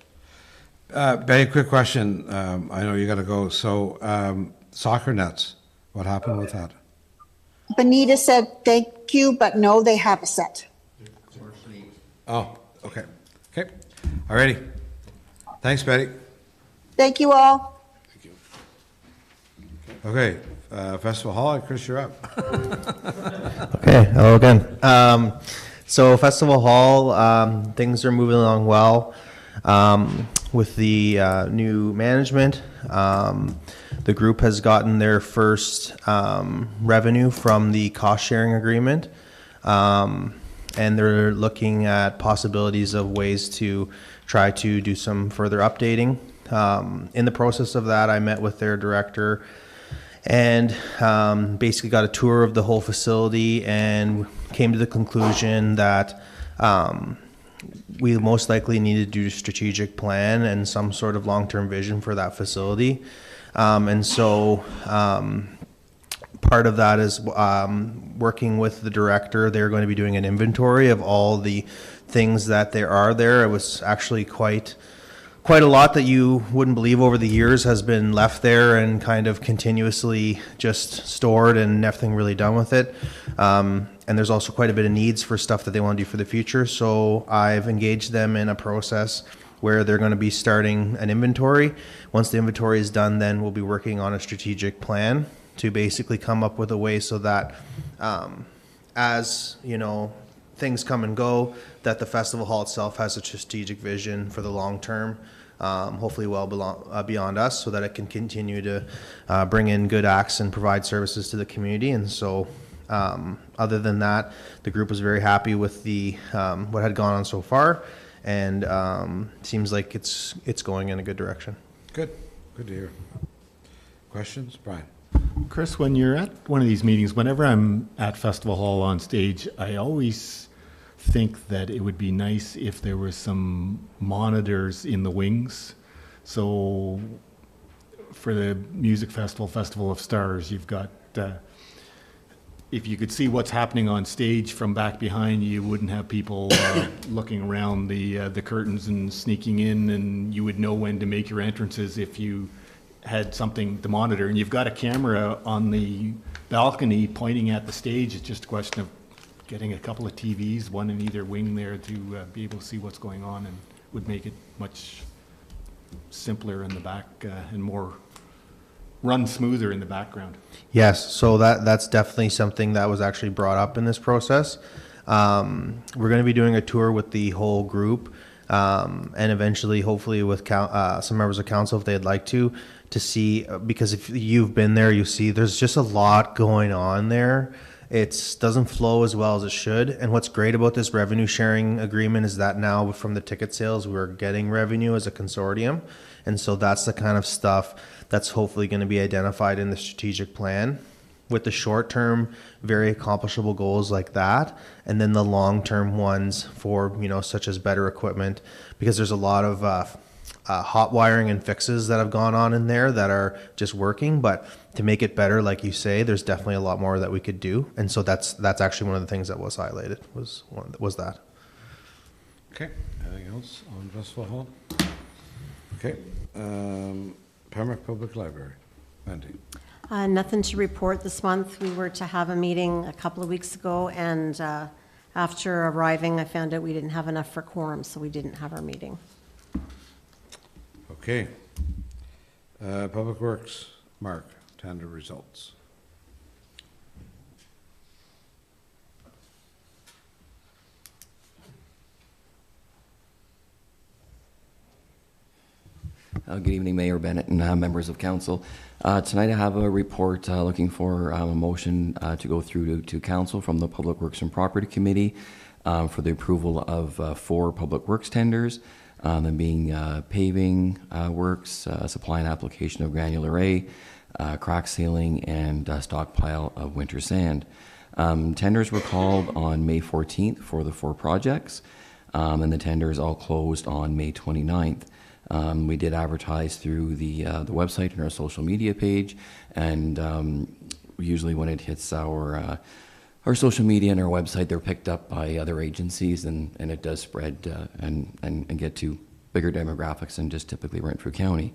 Betty, quick question. I know you got to go. So soccer nets, what happened with that? Benita said thank you, but no, they have a set. Oh, okay. Okay. All righty. Thanks, Betty. Thank you all. Thank you. Okay. Festival Hall, Chris, you're up. Okay, hello again. So Festival Hall, things are moving along well with the new management. The group has gotten their first revenue from the cost-sharing agreement, and they're looking at possibilities of ways to try to do some further updating. In the process of that, I met with their director and basically got a tour of the whole facility and came to the conclusion that we most likely need to do a strategic plan and some sort of long-term vision for that facility. And so part of that is working with the director. They're going to be doing an inventory of all the things that there are there. It was actually quite quite a lot that you wouldn't believe over the years has been left there and kind of continuously just stored and nothing really done with it. And there's also quite a bit of needs for stuff that they want to do for the future. So I've engaged them in a process where they're going to be starting an inventory. Once the inventory is done, then we'll be working on a strategic plan to basically come up with a way so that as, you know, things come and go, that the festival hall itself has a strategic vision for the long term, hopefully well beyond us, so that it can continue to bring in good acts and provide services to the community. And so other than that, the group was very happy with the what had gone on so far, and seems like it's going in a good direction. Good to hear. Questions, Brian? Chris, when you're at one of these meetings, whenever I'm at Festival Hall on stage, I always think that it would be nice if there were some monitors in the wings. So for the music festival, Festival of Stars, you've got, if you could see what's happening on stage from back behind, you wouldn't have people looking around the curtains and sneaking in, and you would know when to make your entrances if you had something to monitor. And you've got a camera on the balcony pointing at the stage. It's just a question of getting a couple of TVs, one in either wing there, to be able to see what's going on, and would make it much simpler in the back and more run smoother in the background. Yes, so that's definitely something that was actually brought up in this process. We're going to be doing a tour with the whole group, and eventually, hopefully, with some members of council if they'd like to see, because if you've been there, you see there's just a lot going on there. It doesn't flow as well as it should. And what's great about this revenue sharing agreement is that now from the ticket sales, we're getting revenue as a consortium. And so that's the kind of stuff that's hopefully going to be identified in the strategic plan, with the short-term, very accomplishable goals like that, and then the long-term ones for, you know, such as better equipment, because there's a lot of hot wiring and fixes that have gone on in there that are just working. But to make it better, like you say, there's definitely a lot more that we could do. And so that's actually one of the things that was highlighted, was that. Okay, anything else on Festival Hall? Okay, Pembroke Public Library, Wendy. Nothing to report this month. We were to have a meeting a couple of weeks ago, and after arriving, I found out we didn't have enough for quorum, so we didn't have our meeting. Okay. Public Works, Mark, tender results. Good evening, Mayor Bennett and members of council. Tonight I have a report looking for a motion to go through to council from the Public Works and Property Committee for the approval of 4 public works tenders, them being paving works, supply and application of granular A, crack sealing, and stockpile of winter sand. Tenders were called on May 14th for the 4 projects, and the tenders all closed on May 29th. We did advertise through the website and our social media page, and usually when it hits our social media and our website, they're picked up by other agencies, and it does spread and get to bigger demographics than just typically Renfrew County.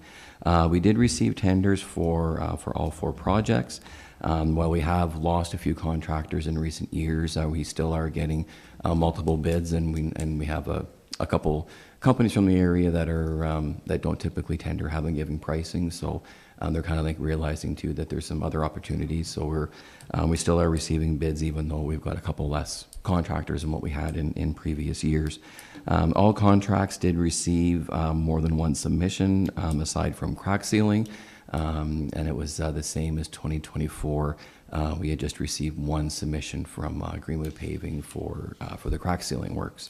We did receive tenders for all 4 projects. While we have lost a few contractors in recent years, we still are getting multiple bids, and we have a couple companies from the area that are that don't typically tender haven't given pricing, so they're kind of like realizing too that there's some other opportunities. So we still are receiving bids, even though we've got a couple less contractors than what we had in previous years. All contracts did receive more than 1 submission, aside from crack sealing, and it was the same as 2024. We had just received 1 submission from Greenwood Paving for the crack sealing works.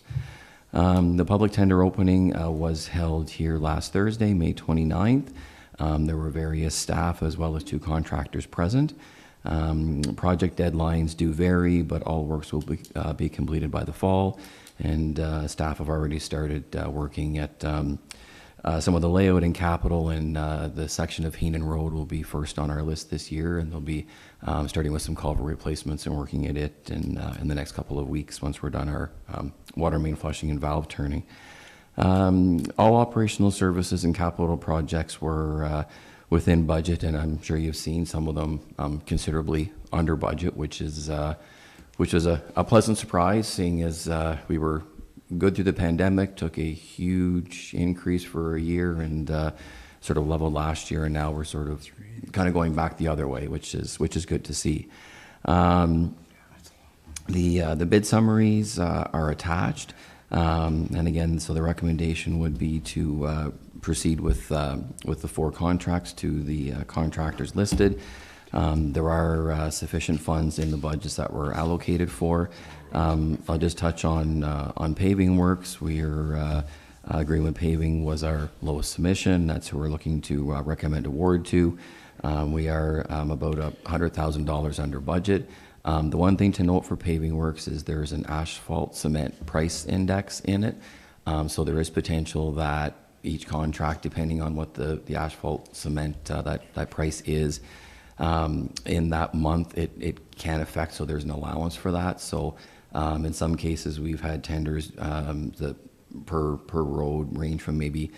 The public tender opening was held here last Thursday, May 29th. There were various staff as well as 2 contractors present. Project deadlines do vary, but all works will be completed by the fall, and staff have already started working at some of the layout and capital, and the section of Heenan Road will be first on our list this year, and they'll be starting with some culvert replacements and working at it in the next couple of weeks once we're done our water main flushing and valve turning. All operational services and capital projects were within budget, and I'm sure you've seen some of them considerably under budget, which was a pleasant surprise, seeing as we were good through the pandemic, took a huge increase for a year, and sort of leveled last year, and now we're sort of kind of going back the other way, which is good to see. The bid summaries are attached, and again, so the recommendation would be to proceed with the 4 contracts to the contractors listed. There are sufficient funds in the budgets that were allocated for. I'll just touch on paving works. We're Greenwood Paving was our lowest submission. That's who we're looking to recommend award to. We are about $100,000 under budget. The one thing to note for paving works is there's an asphalt cement price index in it. So there is potential that each contract, depending on what the asphalt cement, that price is, in that month, it can affect, so there's an allowance for that. So in some cases, we've had tenders that per road range from maybe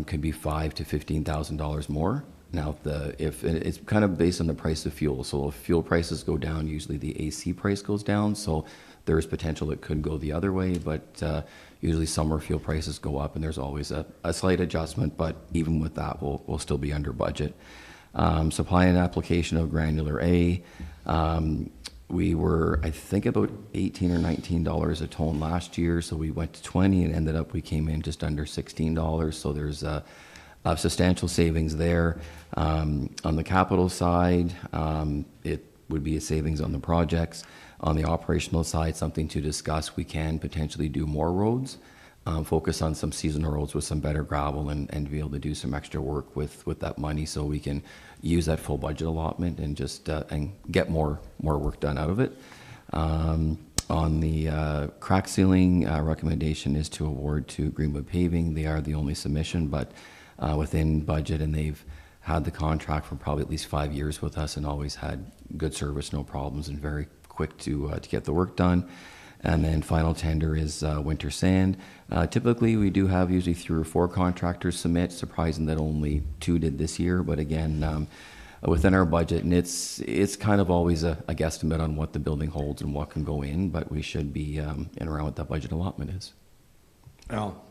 could be $5,000 to $15,000 more. Now, if it's kind of based on the price of fuel. So if fuel prices go down, usually the AC price goes down. So there is potential it could go the other way, but usually summer fuel prices go up, and there's always a slight adjustment. But even with that, we'll still be under budget. Supply and application of granular A. We were, I think, about $18 or $19 a ton last year, so we went to 20 and ended up, we came in just under $16. So there's a substantial savings there. On the capital side, it would be a savings on the projects. On the operational side, something to discuss, we can potentially do more roads, focus on some seasonal roads with some better gravel, and be able to do some extra work with that money, so we can use that full budget allotment and just and get more work done out of it. On the crack sealing, recommendation is to award to Greenwood Paving. They are the only submission, but within budget, and they've had the contract for probably at least 5 years with us and always had good service, no problems, and very quick to get the work done. And then final tender is winter sand. Typically, we do have usually 3 or 4 contractors submit. Surprising that only 2 did this year, but again, within our budget, and it's kind of always a guesstimate on what the building holds and what can go in, but we should be in around what that budget allotment is. Al?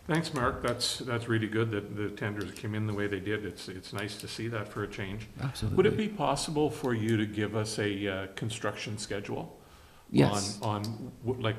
Thanks, Mark. That's really good that the tenders came in the way they did. It's nice to see that for a change. Absolutely. Would it be possible for you to give us a construction schedule? Yes. Like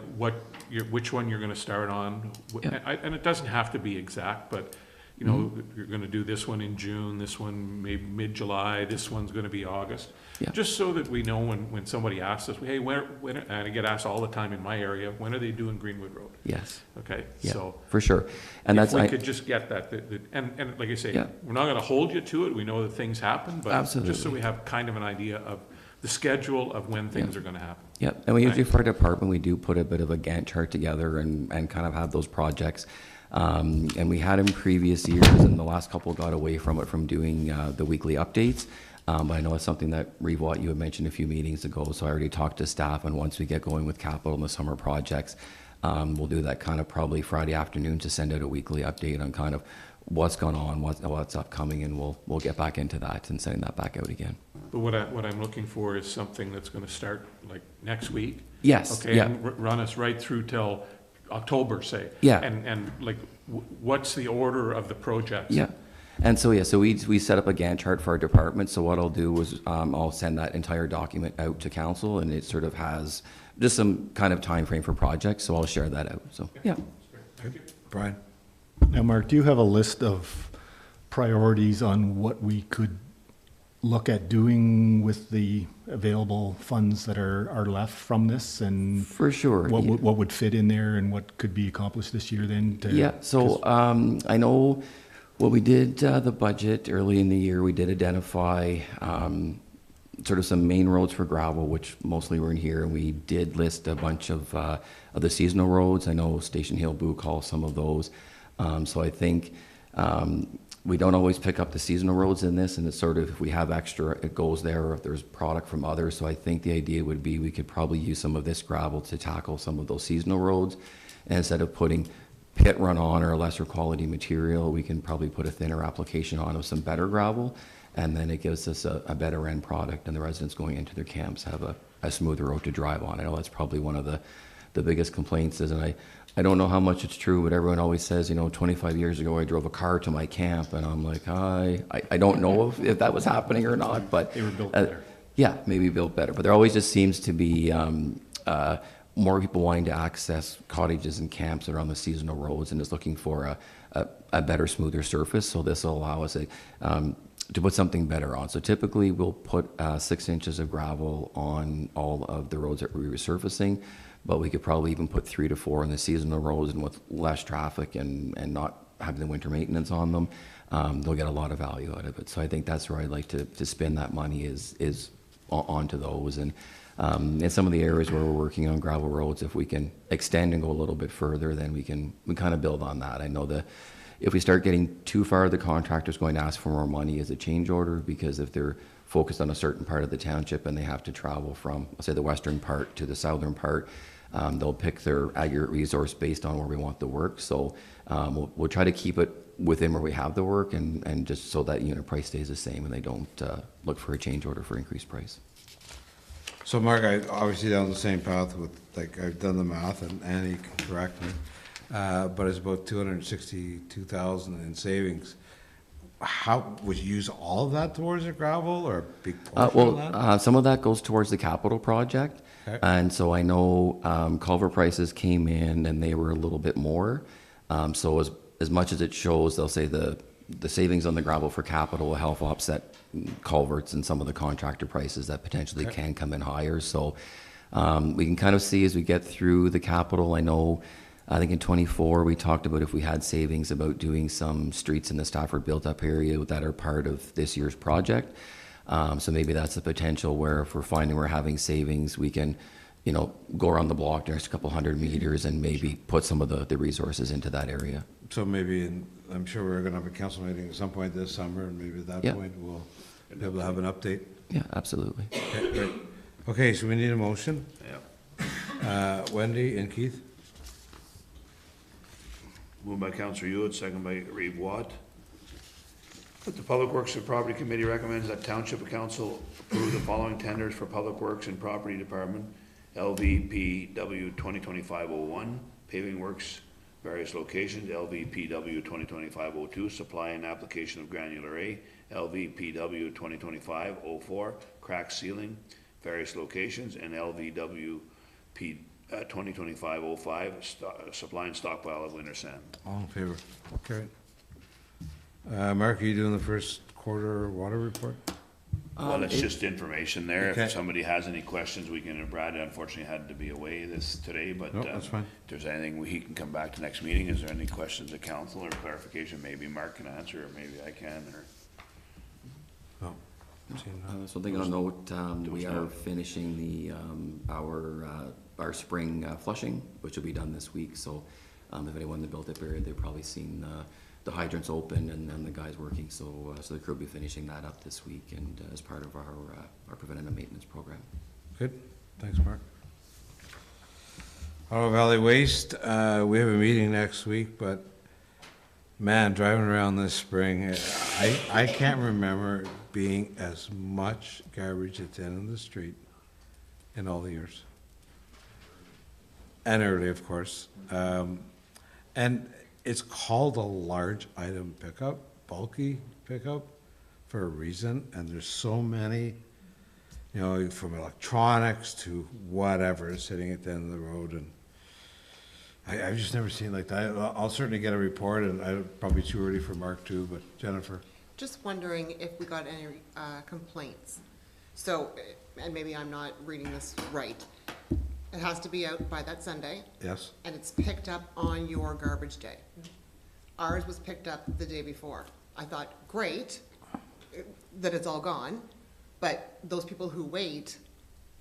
which one you're going to start on? Yeah. And it doesn't have to be exact, but you know, you're going to do this one in June, this one maybe mid-July, this one's going to be August. Yeah. Just so that we know when somebody asks us, hey, when, and I get asked all the time in my area, when are they doing Greenwood Road? Yes. Okay, Yeah, so. for sure. And If that's, we could just get that, and like I say, Yeah. we're not going to hold you to it. We know that things happen, but just so Absolutely. we have kind of an idea of the schedule of when things are going to happen. Yep, and we usually Thanks. for our department, we do put a bit of a Gantt chart together and kind of have those projects. And we had in previous years, and the last couple got away from it, from doing the weekly updates. But I know it's something that, Reeve Watt, you had mentioned a few meetings ago, so I already talked to staff, and once we get going with capital and the summer projects, we'll do that kind of probably Friday afternoon to send out a weekly update on kind of what's gone on, what's upcoming, and we'll get back into that and sending that back out again. But what I'm looking for is something that's going to start like next week. Yes, Okay, yeah. and run us right through till October, say. Yeah. And like, what's the order of the projects? Yeah. And so, so we set up a Gantt chart for our department. So what I'll do is I'll send that entire document out to council, and it sort of has just some kind of time frame for projects. So I'll share that out. So, yeah. Thank you. Brian? Now, Mark, do you have a list of priorities on what we could look at doing with the available funds that are left from this, and For sure. what would fit in there and what could be accomplished this year then? Yeah, so I know when we did the budget early in the year, we did identify sort of some main roads for gravel, which mostly were in here, and we did list a bunch of the seasonal roads. I know Station Hill, Boo Call, some of those. So I think we don't always pick up the seasonal roads in this, and it's sort of, if we have extra, it goes there, or if there's product from others. So I think the idea would be we could probably use some of this gravel to tackle some of those seasonal roads. And instead of putting pit run on or a lesser quality material, we can probably put a thinner application on of some better gravel, and then it gives us a better end product, and the residents going into their camps have a smoother road to drive on. I know that's probably one of the biggest complaints is, and I don't know how much it's true, but everyone always says, 25 years ago I drove a car to my camp, and I'm like, I don't know if that was happening or not, but They were built better. yeah, maybe built better, but there always just seems to be more people wanting to access cottages and camps that are on the seasonal roads and is looking for a better, smoother surface. So this will allow us to put something better on. So typically we'll put 6 inches of gravel on all of the roads that we're resurfacing, but we could probably even put 3 to 4 on the seasonal roads, and with less traffic and not having the winter maintenance on them, they'll get a lot of value out of it. So I think that's where I'd like to spend that money is onto those. And in some of the areas where we're working on gravel roads, if we can extend and go a little bit further, then we kind of build on that. I know that if we start getting too far, the contractor's going to ask for more money as a change order, because if they're focused on a certain part of the township and they have to travel from, let's say, the western part to the southern part, they'll pick their aggregate resource based on where we want the work. So we'll try to keep it within where we have the work, and just so that unit price stays the same and they don't look for a change order for increased price. So Mark, I obviously down the same path with, like, I've done the math, and Annie can correct me, but it's about 262,000 in savings. How, would you use all of that towards the gravel, or a big portion of that? Some of that goes towards the capital project. Okay. And so I know culvert prices came in and they were a little bit more. So as much as it shows, they'll say the savings on the gravel for capital will help offset culverts and some of the contractor prices that potentially can come in higher. So we can kind of see as we get through the capital. I think in 24 we talked about if we had savings about doing some streets in the Stafford built-up area that are part of this year's project. So maybe that's the potential where if we're finding we're having savings, we can, go around the block next couple 100 meters and maybe put some of the resources into that area. So maybe, I'm sure we're gonna have a council meeting at some point this summer, and maybe at that point we'll be able to have an update. Yeah, absolutely. Okay, great. Okay, so we need a motion. Yeah. Wendy and Keith? Moved by Councillor Hewitt, second by Reeve Watt. That the Public Works and Property Committee recommends that Township Council approve the following tenders for Public Works and Property Department: LVPW 2025-01, paving works, various locations; LVPW 2025-02, supply and application of granular A; LVPW 2025-04, crack sealing, various locations; and LVWP 2025-05, supply and stockpile of winter sand. All in favor? Okay. Mark, are you doing the first quarter water report? Well, it's just information there. Okay. If somebody has any questions, we can, Brad unfortunately had to be away today, but No, that's fine. if there's anything, he can come back to next meeting. Is there any questions of council or clarification? Maybe Mark can answer, or maybe I can, or. No. Seeing none. Something I'll note, we are finishing our spring flushing, which will be done this week. So if anyone in the built-up area, they've probably seen the hydrants open and the guys working. So the crew will be finishing that up this week, and as part of our preventative maintenance program. Good, thanks, Mark. Ottawa Valley Waste, we have a meeting next week, but man, driving around this spring, I can't remember being as much garbage that's in the street in all the years. And early, of course. And it's called a large item pickup, bulky pickup, for a reason, and there's so many, from electronics to whatever, sitting at the end of the road, and I've just never seen it like that. I'll certainly get a report, and probably too early for Mark too, but Jennifer? Just wondering if we got any complaints. So, and maybe I'm not reading this right. It has to be out by that Sunday. Yes. And it's picked up on your garbage day. Ours was picked up the day before. I thought, great, that it's all gone, but those people who wait,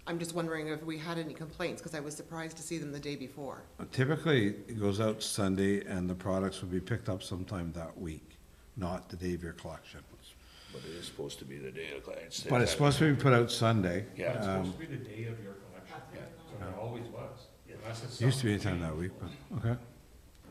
I'm just wondering if we had any complaints, because I was surprised to see them the day before. Typically, it goes out Sunday, and the products will be picked up sometime that week, not the day of your collection. But it is supposed to be the day of collection. But it's supposed to be put out Sunday. Yeah. It's supposed to be the day of your collection. So it always was. Used to be anytime that week, but, okay.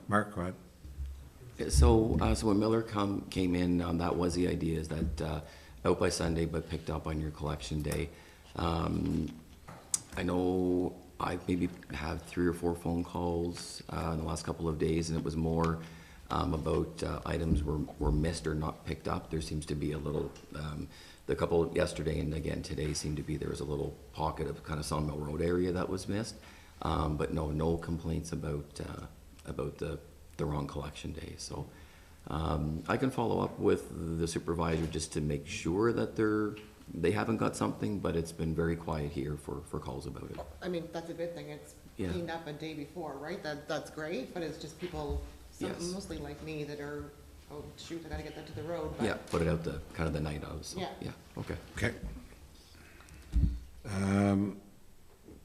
Mark, go ahead. So when Miller came in, that was the idea, is that out by Sunday, but picked up on your collection day. I know I maybe had 3 or 4 phone calls in the last couple of days, and it was more about items were missed or not picked up. There seems to be a little, the couple yesterday and again today seemed to be there was a little pocket of kind of Sawmill Road area that was missed, but no complaints about the wrong collection day. So I can follow up with the supervisor just to make sure that they haven't got something, but it's been very quiet here for calls about it. I mean, that's a good thing. It's Yeah. cleaned up a day before, right? That's great, but it's just people, Yes. mostly like me, that are, oh, shoot, I gotta get that to the road. But Yeah, put it out the kind of the night of. So, Yeah. Okay. Okay.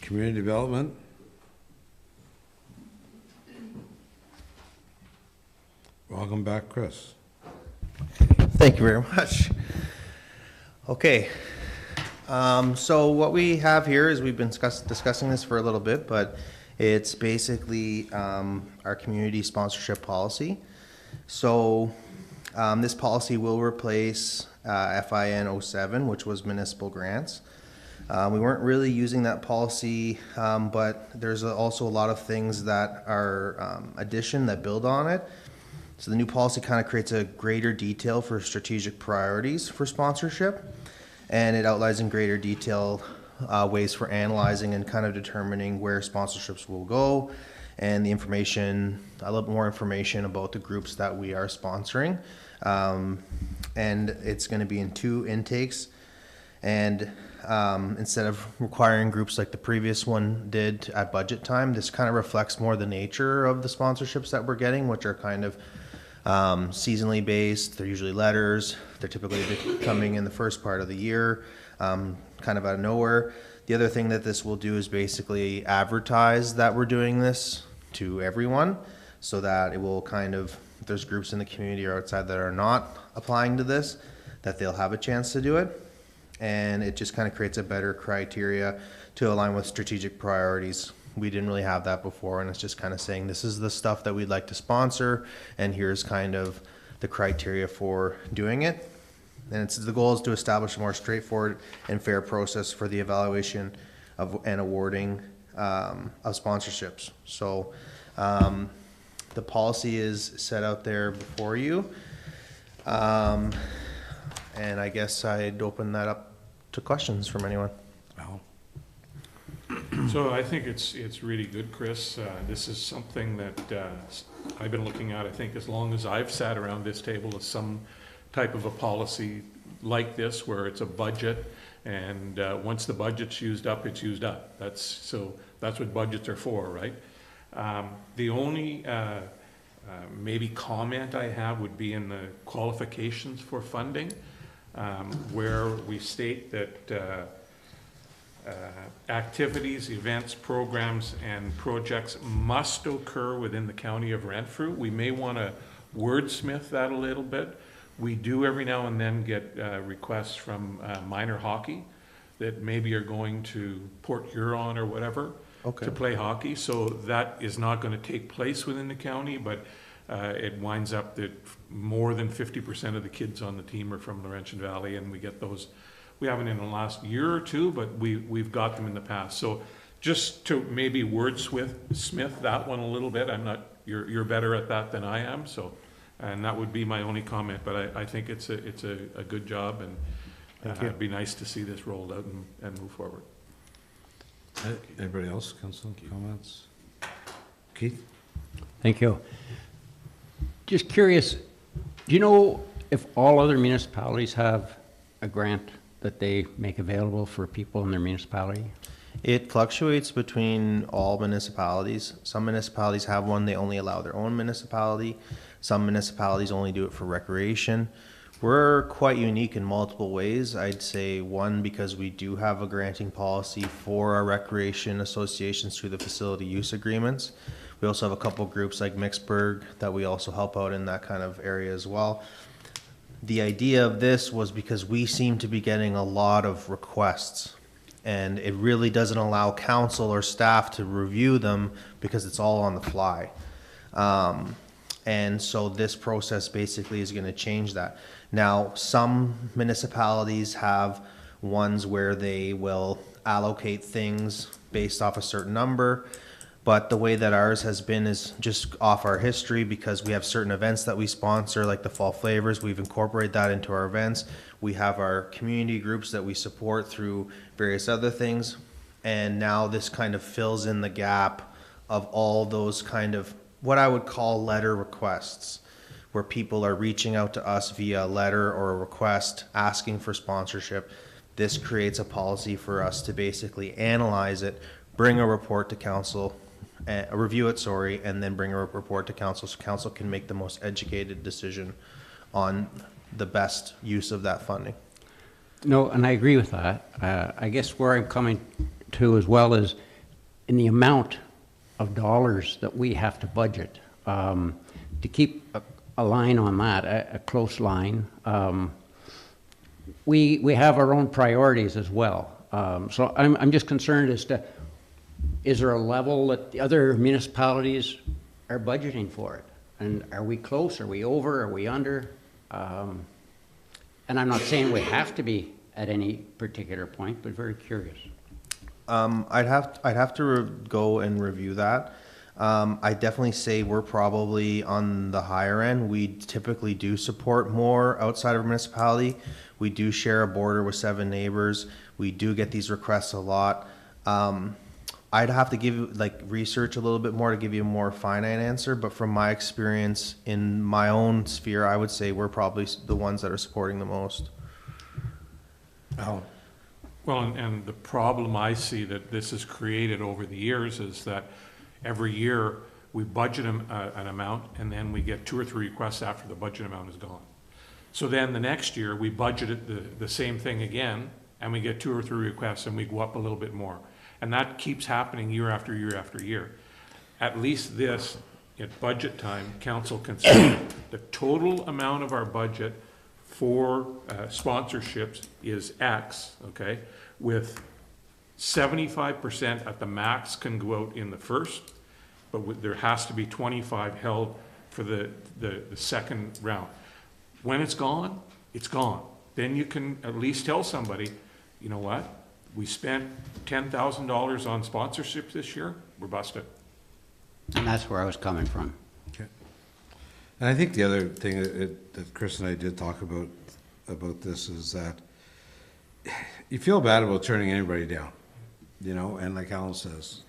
Community development? Welcome back, Chris. Thank you very much. Okay. So what we have here is we've been discussing this for a little bit, but it's basically our community sponsorship policy. So this policy will replace FIN 07, which was municipal grants. We weren't really using that policy, but there's also a lot of things that are addition that build on it. So the new policy kind of creates a greater detail for strategic priorities for sponsorship, and it outlines in greater detail ways for analyzing and kind of determining where sponsorships will go, and the information, a little more information about the groups that we are sponsoring. And it's going to be in 2 intakes, and instead of requiring groups like the previous one did at budget time, this kind of reflects more the nature of the sponsorships that we're getting, which are kind of seasonally based. They're usually letters. They're typically coming in the first part of the year, kind of out of nowhere. The other thing that this will do is basically advertise that we're doing this to everyone, so that it will kind of, if there's groups in the community or outside that are not applying to this, that they'll have a chance to do it. And it just kind of creates a better criteria to align with strategic priorities. We didn't really have that before, and it's just kind of saying this is the stuff that we'd like to sponsor, and here's kind of the criteria for doing it. And the goal is to establish a more straightforward and fair process for the evaluation of and awarding of sponsorships. So the policy is set out there before you. And I guess I'd open that up to questions from anyone. Well, So I think it's really good, Chris. This is something that I've been looking at, I think, as long as I've sat around this table, is some type of a policy like this, where it's a budget, and once the budget's used up, it's used up. That's what budgets are for, right? The only maybe comment I have would be in the qualifications for funding, where we state that activities, events, programs, and projects must occur within the county of Renfrew. We may want to wordsmith that a little bit. We do every now and then get requests from minor hockey that maybe are going to Port Huron or whatever to play hockey. So that is not going to take place within the county, but it winds up that more than 50% of the kids on the team are from Laurentian Valley, and we get those. We haven't in the last year or two, but we've got them in the past. So just to maybe wordsmith that one a little bit. I'm not. You're better at that than I am. So, and that would be my only comment. But I think it's a good job, and it'd be nice to see this rolled out and move forward. anybody else, council comments? Keith? Thank you. Just curious, do you know if all other municipalities have a grant that they make available for people in their municipality? It fluctuates between all municipalities. Some municipalities have one, they only allow their own municipality. Some municipalities only do it for recreation. We're quite unique in multiple ways. I'd say one, because we do have a granting policy for our recreation associations through the facility use agreements. We also have a couple groups like Mixburg that we also help out in that kind of area as well. The idea of this was because we seem to be getting a lot of requests, And it really doesn't allow council or staff to review them because it's all on the fly. And so this process basically is gonna change that. Now, some municipalities have ones where they will allocate things based off a certain number. But the way that ours has been is just off our history, because we have certain events that we sponsor, like the Fall Flavors. We've incorporated that into our events. We have our community groups that we support through various other things. And now this kind of fills in the gap of all those kind of what I would call letter requests, where people are reaching out to us via a letter or a request asking for sponsorship. This creates a policy for us to basically analyze it, bring a report to council, review it, sorry, and then bring a report to council so council can make the most educated decision on the best use of that funding. No, and I agree with that. I guess where I'm coming to as well is in the amount of dollars that we have to budget. To keep a line on that, a close line, we have our own priorities as well. So I'm just concerned as to, is there a level that the other municipalities are budgeting for it? And are we close? Are we over? Are we under? And I'm not saying we have to be at any particular point, but very curious. I'd have to go and review that. I definitely say we're probably on the higher end. We typically do support more outside of municipality. We do share a border with 7 neighbors. We do get these requests a lot. I'd have to give you research a little bit more to give you a more finite answer, but from my experience in my own sphere, I would say we're probably the ones that are supporting the most. Alan? Well, and the problem I see that this has created over the years is that every year we budget an amount and then we get 2 or 3 requests after the budget amount is gone. So then the next year we budgeted the same thing again and we get 2 or 3 requests and we go up a little bit more. And that keeps happening year after year after year. At least this, at budget time, council can say the total amount of our budget for sponsorships is X, okay? With 75% at the max can go out in the first, but there has to be 25 held for the second round. When it's gone, it's gone. Then you can at least tell somebody, you know what? We spent $10,000 on sponsorships this year, we're busted. And that's where I was coming from. Okay. And I think the other thing that Chris and I did talk about this is that you feel bad about turning anybody down, you know, and like Alan says,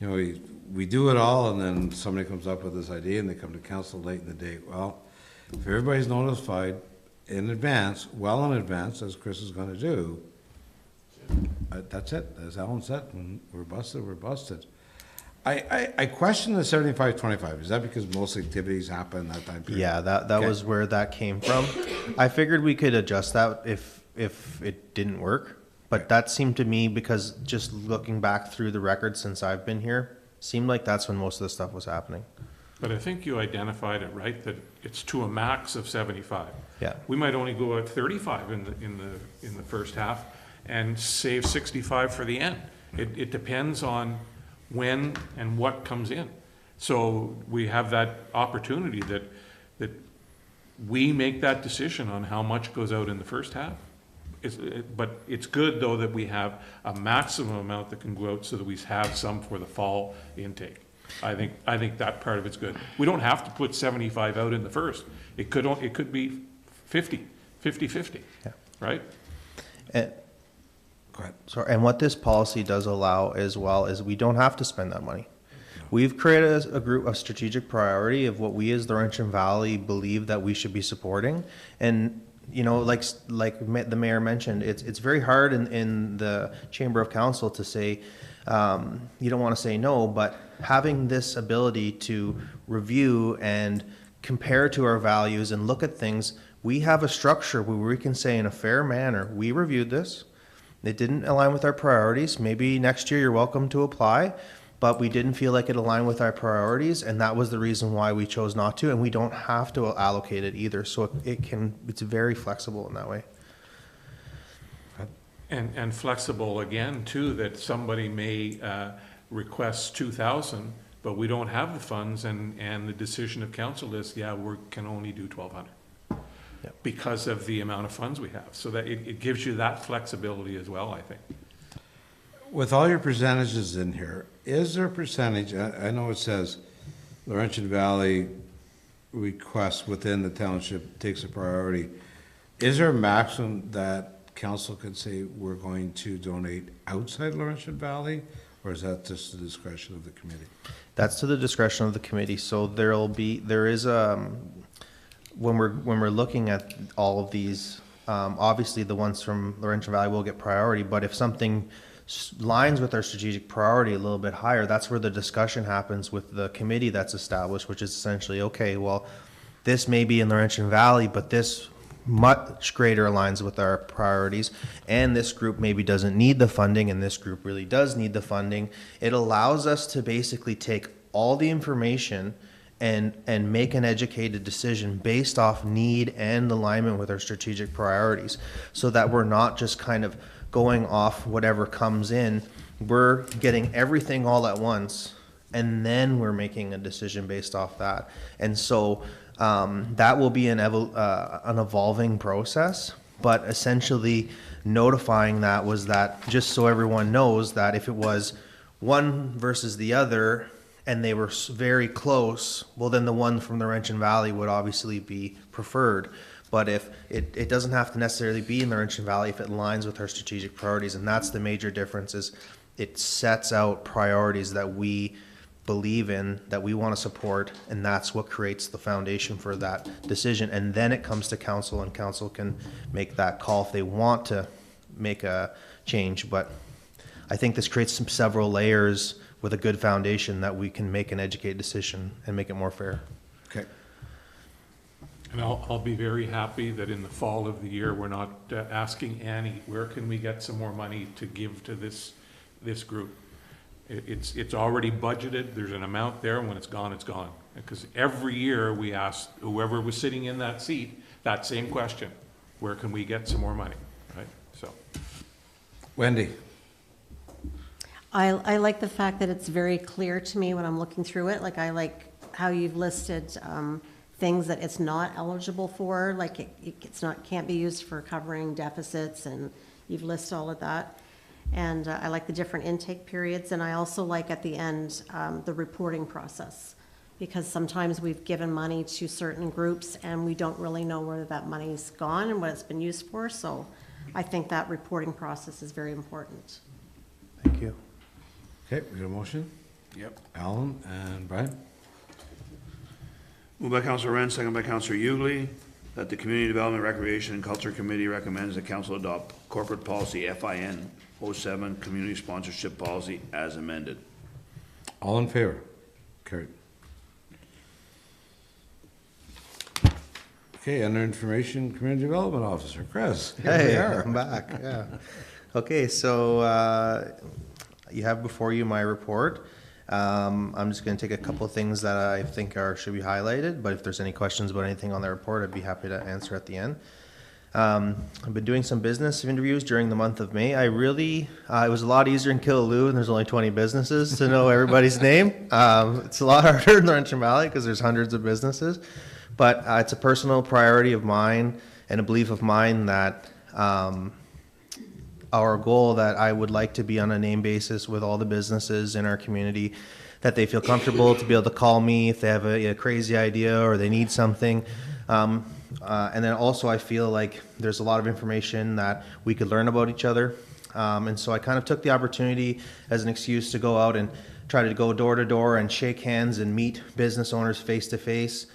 you know, we do it all and then somebody comes up with this idea and they come to council late in the day. Well, if everybody's notified in advance, well in advance, as Chris is going to do, that's it. As Alan said, when we're busted, we're busted. I question the 75-25. Is that because most activities happen that time period? Yeah, that Okay. was where that came from. I figured we could adjust that if it didn't work, but that seemed to me, because just looking back through the records since I've been here, seemed like that's when most of the stuff was happening. But I think you identified it right, that it's to a max of 75. Yeah. We might only go at 35 in the first half and save 65 for the end. It depends on when and what comes in. So we have that opportunity that we make that decision on how much goes out in the first half. But it's good though that we have a maximum amount that can go out so that we have some for the fall intake. I think that part of it's good. We don't have to put 75 out in the first. It could be 50, yeah. Right? And, go ahead. Sorry. And what this policy does allow as well is we don't have to spend that money. We've created a group of strategic priority of what we as the Laurentian Valley believe that we should be supporting. And, you know, like the mayor mentioned, it's very hard in the Chamber of Council to say, you don't want to say no, but having this ability to review and compare to our values and look at things, we have a structure where we can say in a fair manner, we reviewed this. It didn't align with our priorities. Maybe next year you're welcome to apply, but we didn't feel like it aligned with our priorities, and that was the reason why we chose not to, and we don't have to allocate it either. So it's very flexible in that way. And flexible again, too, that somebody may request 2,000, but we don't have the funds, and the decision of council is, yeah, we can only do 1,200. Because of the amount of funds we have. So that it gives you that flexibility as well, I think. With all your percentages in here, is there a percentage, I know it says Laurentian Valley requests within the township takes a priority. Is there a maximum that council can say we're going to donate outside Laurentian Valley? Or is that just the discretion of the committee? That's to the discretion of the committee. So there is when we're looking at all of these, obviously the ones from Laurentian Valley will get priority, but if something lines with our strategic priority a little bit higher, that's where the discussion happens with the committee that's established, which is essentially, okay, well, this may be in Laurentian Valley, but this much greater aligns with our priorities, and this group maybe doesn't need the funding, and this group really does need the funding. It allows us to basically take all the information and make an educated decision based off need and alignment with our strategic priorities, so that we're not just kind of going off whatever comes in. We're getting everything all at once, and then we're making a decision based off that. And so that will be an evolving process, but essentially notifying that was that, just so everyone knows that if it was one versus the other, and they were very close, well, then the one from the Laurentian Valley would obviously be preferred. But if it doesn't have to necessarily be in the Laurentian Valley if it aligns with our strategic priorities, and that's the major difference, is it sets out priorities that we believe in, that we want to support, and that's what creates the foundation for that decision. And then it comes to council, and council can make that call if they want to make a change. But I think this creates several layers with a good foundation that we can make an educated decision and make it more fair. Okay. And I'll be very happy that in the fall of the year, we're not asking Annie, where can we get some more money to give to this group? It's already budgeted, there's an amount there, and when it's gone, it's gone. Because every year we ask whoever was sitting in that seat, that same question, where can we get some more money, right? So. Wendy. I like the fact that it's very clear to me when I'm looking through it. Like, I like how you've listed things that it's not eligible for, like can't be used for covering deficits, and you've listed all of that. And I like the different intake periods, and I also like at the end the reporting process, because sometimes we've given money to certain groups and we don't really know where that money's gone and what it's been used for. So I think that reporting process is very important. Thank you. Okay, we got a motion? Yep. Alan and Brian? Moved by Councilor Wren, second by Councilor Hughley, that the Community Development, Recreation, and Culture Committee recommends that council adopt corporate policy FIN 07, community sponsorship policy, as amended. All in favor? Carried. Okay, under information, Community Development Officer, Chris. Here we Hey, are. I'm back, yeah. Okay, so you have before you my report. I'm just going to take a couple of things that I think should be highlighted, but if there's any questions about anything on the report, I'd be happy to answer at the end. I've been doing some business interviews during the month of May. it was a lot easier in Killaloe, and there's only 20 businesses to know everybody's name. It's a lot harder in Laurentian Valley because there's hundreds of businesses, but it's a personal priority of mine and a belief of mine that our goal that I would like to be on a name basis with all the businesses in our community, that they feel comfortable to be able to call me if they have a crazy idea or they need something. And then also I feel like there's a lot of information that we could learn about each other. And so I kind of took the opportunity as an excuse to go out and try to go door to door and shake hands and meet business owners face to face,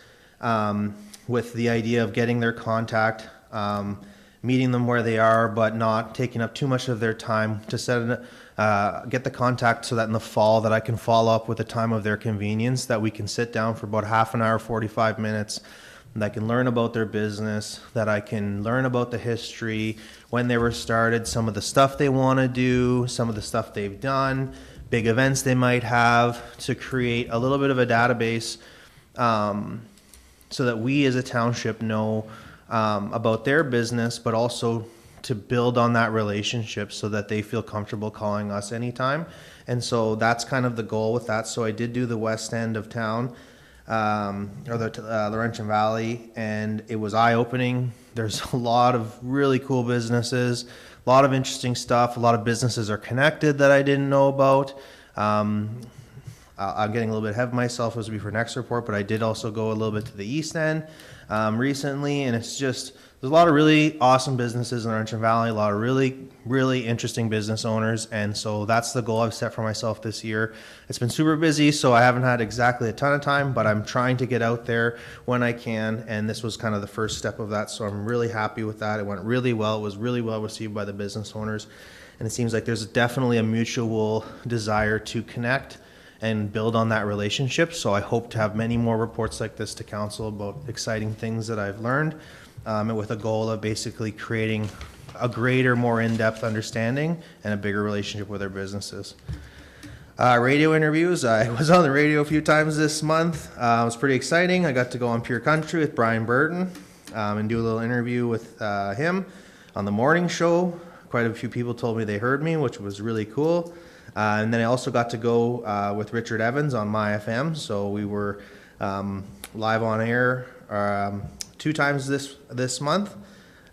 with the idea of getting their contact, meeting them where they are, but not taking up too much of their time, to get the contact so that in the fall that I can follow up with a time of their convenience, that we can sit down for about half an hour, 45 minutes, that I can learn about their business, that I can learn about the history, when they were started, some of the stuff they want to do, some of the stuff they've done, big events they might have, to create a little bit of a database, so that we as a township know about their business, but also to build on that relationship so that they feel comfortable calling us anytime. And so that's kind of the goal with that. So I did do the west end of town, or the Laurentian Valley, and it was eye-opening. There's a lot of really cool businesses, a lot of interesting stuff. A lot of businesses are connected that I didn't know about. I'm getting a little bit ahead of myself. This will be for next report, but I did also go a little bit to the east end recently, and it's just, there's a lot of really awesome businesses in the Laurentian Valley, a lot of really, really interesting business owners, and so that's the goal I've set for myself this year. It's been super busy, so I haven't had exactly a ton of time, but I'm trying to get out there when I can, and this was kind of the first step of that, so I'm really happy with that. It went really well. It was really well received by the business owners, and it seems like there's definitely a mutual desire to connect and build on that relationship. So I hope to have many more reports like this to council about exciting things that I've learned, and with a goal of basically creating a greater, more in-depth understanding and a bigger relationship with our businesses. Radio interviews. I was on the radio a few times this month. It was pretty exciting. I got to go on Pure Country with Brian Burton and do a little interview with him on the morning show. Quite a few people told me they heard me, which was really cool. And then I also got to go with Richard Evans on My FM. So we were live on air 2 times this month.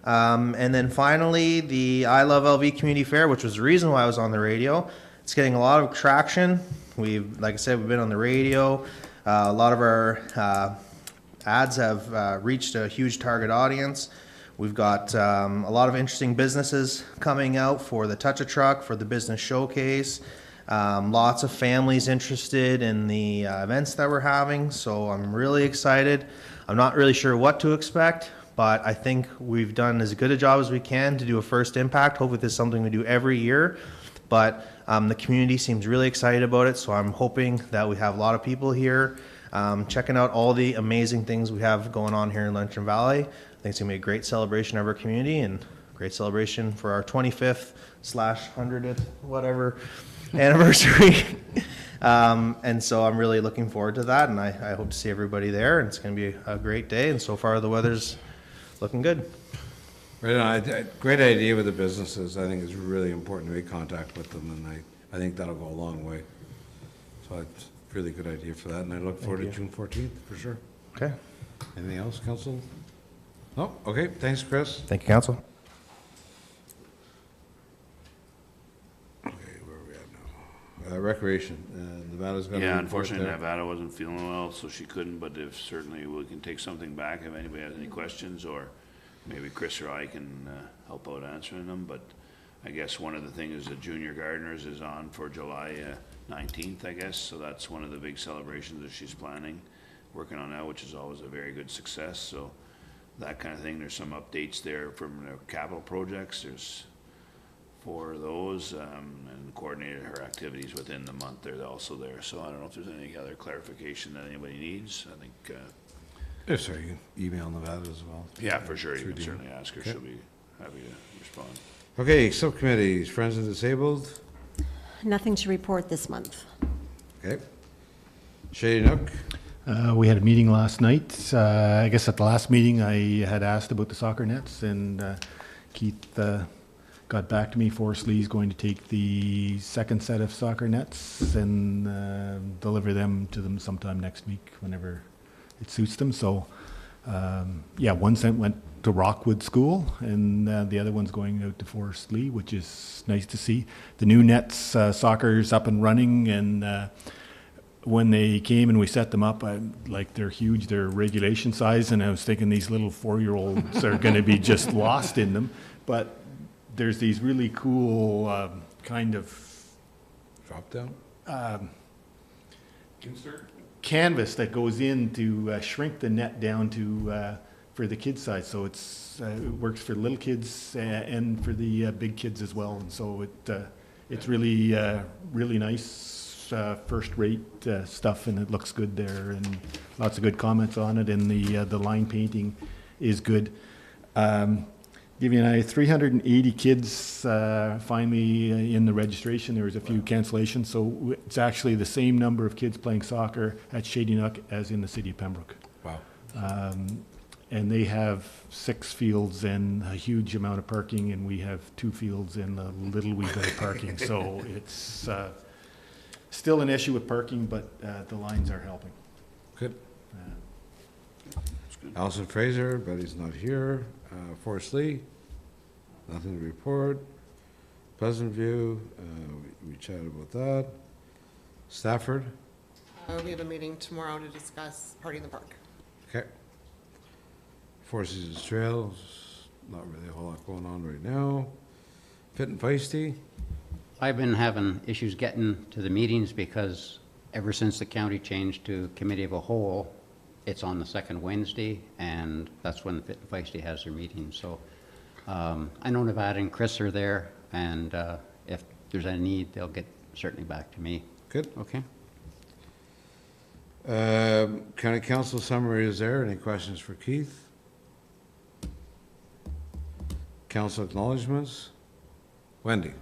And then finally, the I Love LV Community Fair, which was the reason why I was on the radio. It's getting a lot of traction. Like I said, we've been on the radio. A lot of our ads have reached a huge target audience. We've got a lot of interesting businesses coming out for the Touch a Truck, for the business showcase. Lots of families interested in the events that we're having, so I'm really excited. I'm not really sure what to expect, but I think we've done as good a job as we can to do a first impact. Hopefully this is something we do every year, but the community seems really excited about it, so I'm hoping that we have a lot of people here checking out all the amazing things we have going on here in Laurentian Valley. I think it's going to be a great celebration of our community and a great celebration for our 25th/100th, whatever, anniversary. And so I'm really looking forward to that, and I hope to see everybody there, and it's going to be a great day, and so far the weather's looking good. Right on. Great idea with the businesses. I think it's really important to make contact with them, and I think that'll go a long way. So it's a really good idea for that, and I look forward to June 14th for sure. Okay. Anything else, Council? No? Okay, thanks, Chris. Thank you, Council. Okay, where are we at now? Recreation. Nevada's got a Yeah, report unfortunately, there. Nevada wasn't feeling well, so she couldn't, but if certainly we can take something back if anybody has any questions, or maybe Chris or I can help out answering them. But I guess one of the things is the Junior Gardeners is on for July 19th, I guess, so that's one of the big celebrations that she's planning, working on that, which is always a very good success. So that kind of thing. There's some updates there from the capital projects. There's 4 of those, and coordinated her activities within the month. They're also there. So I don't know if there's any other clarification that anybody needs. I think. Oh, sorry, you can email Nevada as well. Yeah, for sure. You Through can Dean. certainly ask her. Okay. She'll be happy to respond. Okay, subcommittees, Friends of the Disabled. Nothing to report this month. Okay. Shady Nook. We had a meeting last night. I guess at the last meeting, I had asked about the soccer nets, and Keith got back to me. Forrest Lee's going to take the second set of soccer nets and deliver them to them sometime next week, whenever it suits them. So, yeah, one set went to Rockwood School, and the other one's going out to Forrest Lee, which is nice to see. The new nets, soccer's up and running, and when they came and we set them up, they're huge, they're regulation size, and I was thinking these little 4-year-olds are going to be just lost in them. But there's these really cool kind of Drop down. Canvas that goes in to shrink the net down to for the kids' size. So it works for little kids and for the big kids as well. And so it's really really nice. First-rate stuff, and it looks good there, and lots of good comments on it, and the line painting is good. Give you an idea, 380 kids finally in the registration. There was a few cancellations, so it's actually the same number of kids playing soccer at Shady Nook as in the city of Pembroke. Wow. And they have 6 fields and a huge amount of parking, and we have 2 fields and a little wee bit of parking. So it's still an issue with parking, but the lines are helping. Good. Alison Fraser, but he's not here. Forrest Lee, nothing to report. Pleasant View, we chatted about that. Stafford, We have a meeting tomorrow to discuss Party in the Park. okay. Four Seasons Trails, not really a whole lot going on right now. Fit and Feisty, I've been having issues getting to the meetings because ever since the county changed to Committee of a Whole, it's on the second Wednesday, and that's when Fit and Feisty has their meeting. So I know Nevada and Chris are there, and if there's any need, they'll get certainly back to me. good. Okay? County Council summary is there. Any questions for Keith? Council acknowledgements. Wendy?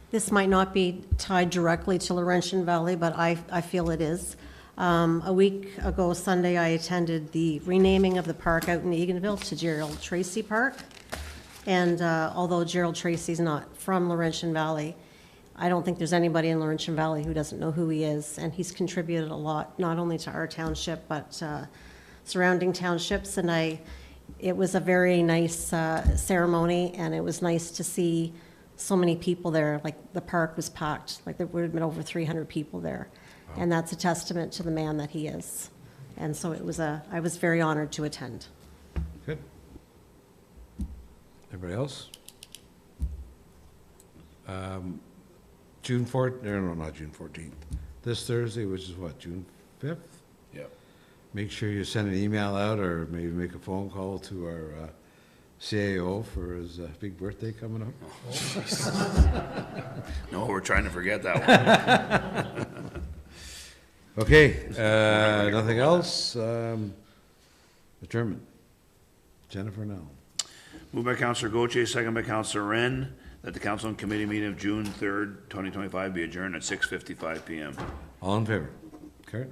This might not be tied directly to Laurentian Valley, but I feel it is. A week ago Sunday, I attended the renaming of the park out in Eganville to Gerald Tracy Park. And although Gerald Tracy's not from Laurentian Valley, I don't think there's anybody in Laurentian Valley who doesn't know who he is. And he's contributed a lot, not only to our township, but surrounding townships. And it was a very nice ceremony, and it was nice to see so many people there. Like, the park was packed, like there would have been over 300 people there. Wow. And that's a testament to the man that he is. And so I was very honored to attend. Good. Everybody else? June 4th, no, not June 14th. This Thursday, which is what, June 5th? Yep. Make sure you send an email out or maybe make a phone call to our CAO for his big birthday coming up. No, we're trying to forget that one. Okay, nothing else? Adjournment. Jennifer Nell. Moved by Councillor Gauthier, second by Councillor Wren, that the council and committee meeting of June 3rd, 2025 be adjourned at 6:55 PM. All in favor? Carried.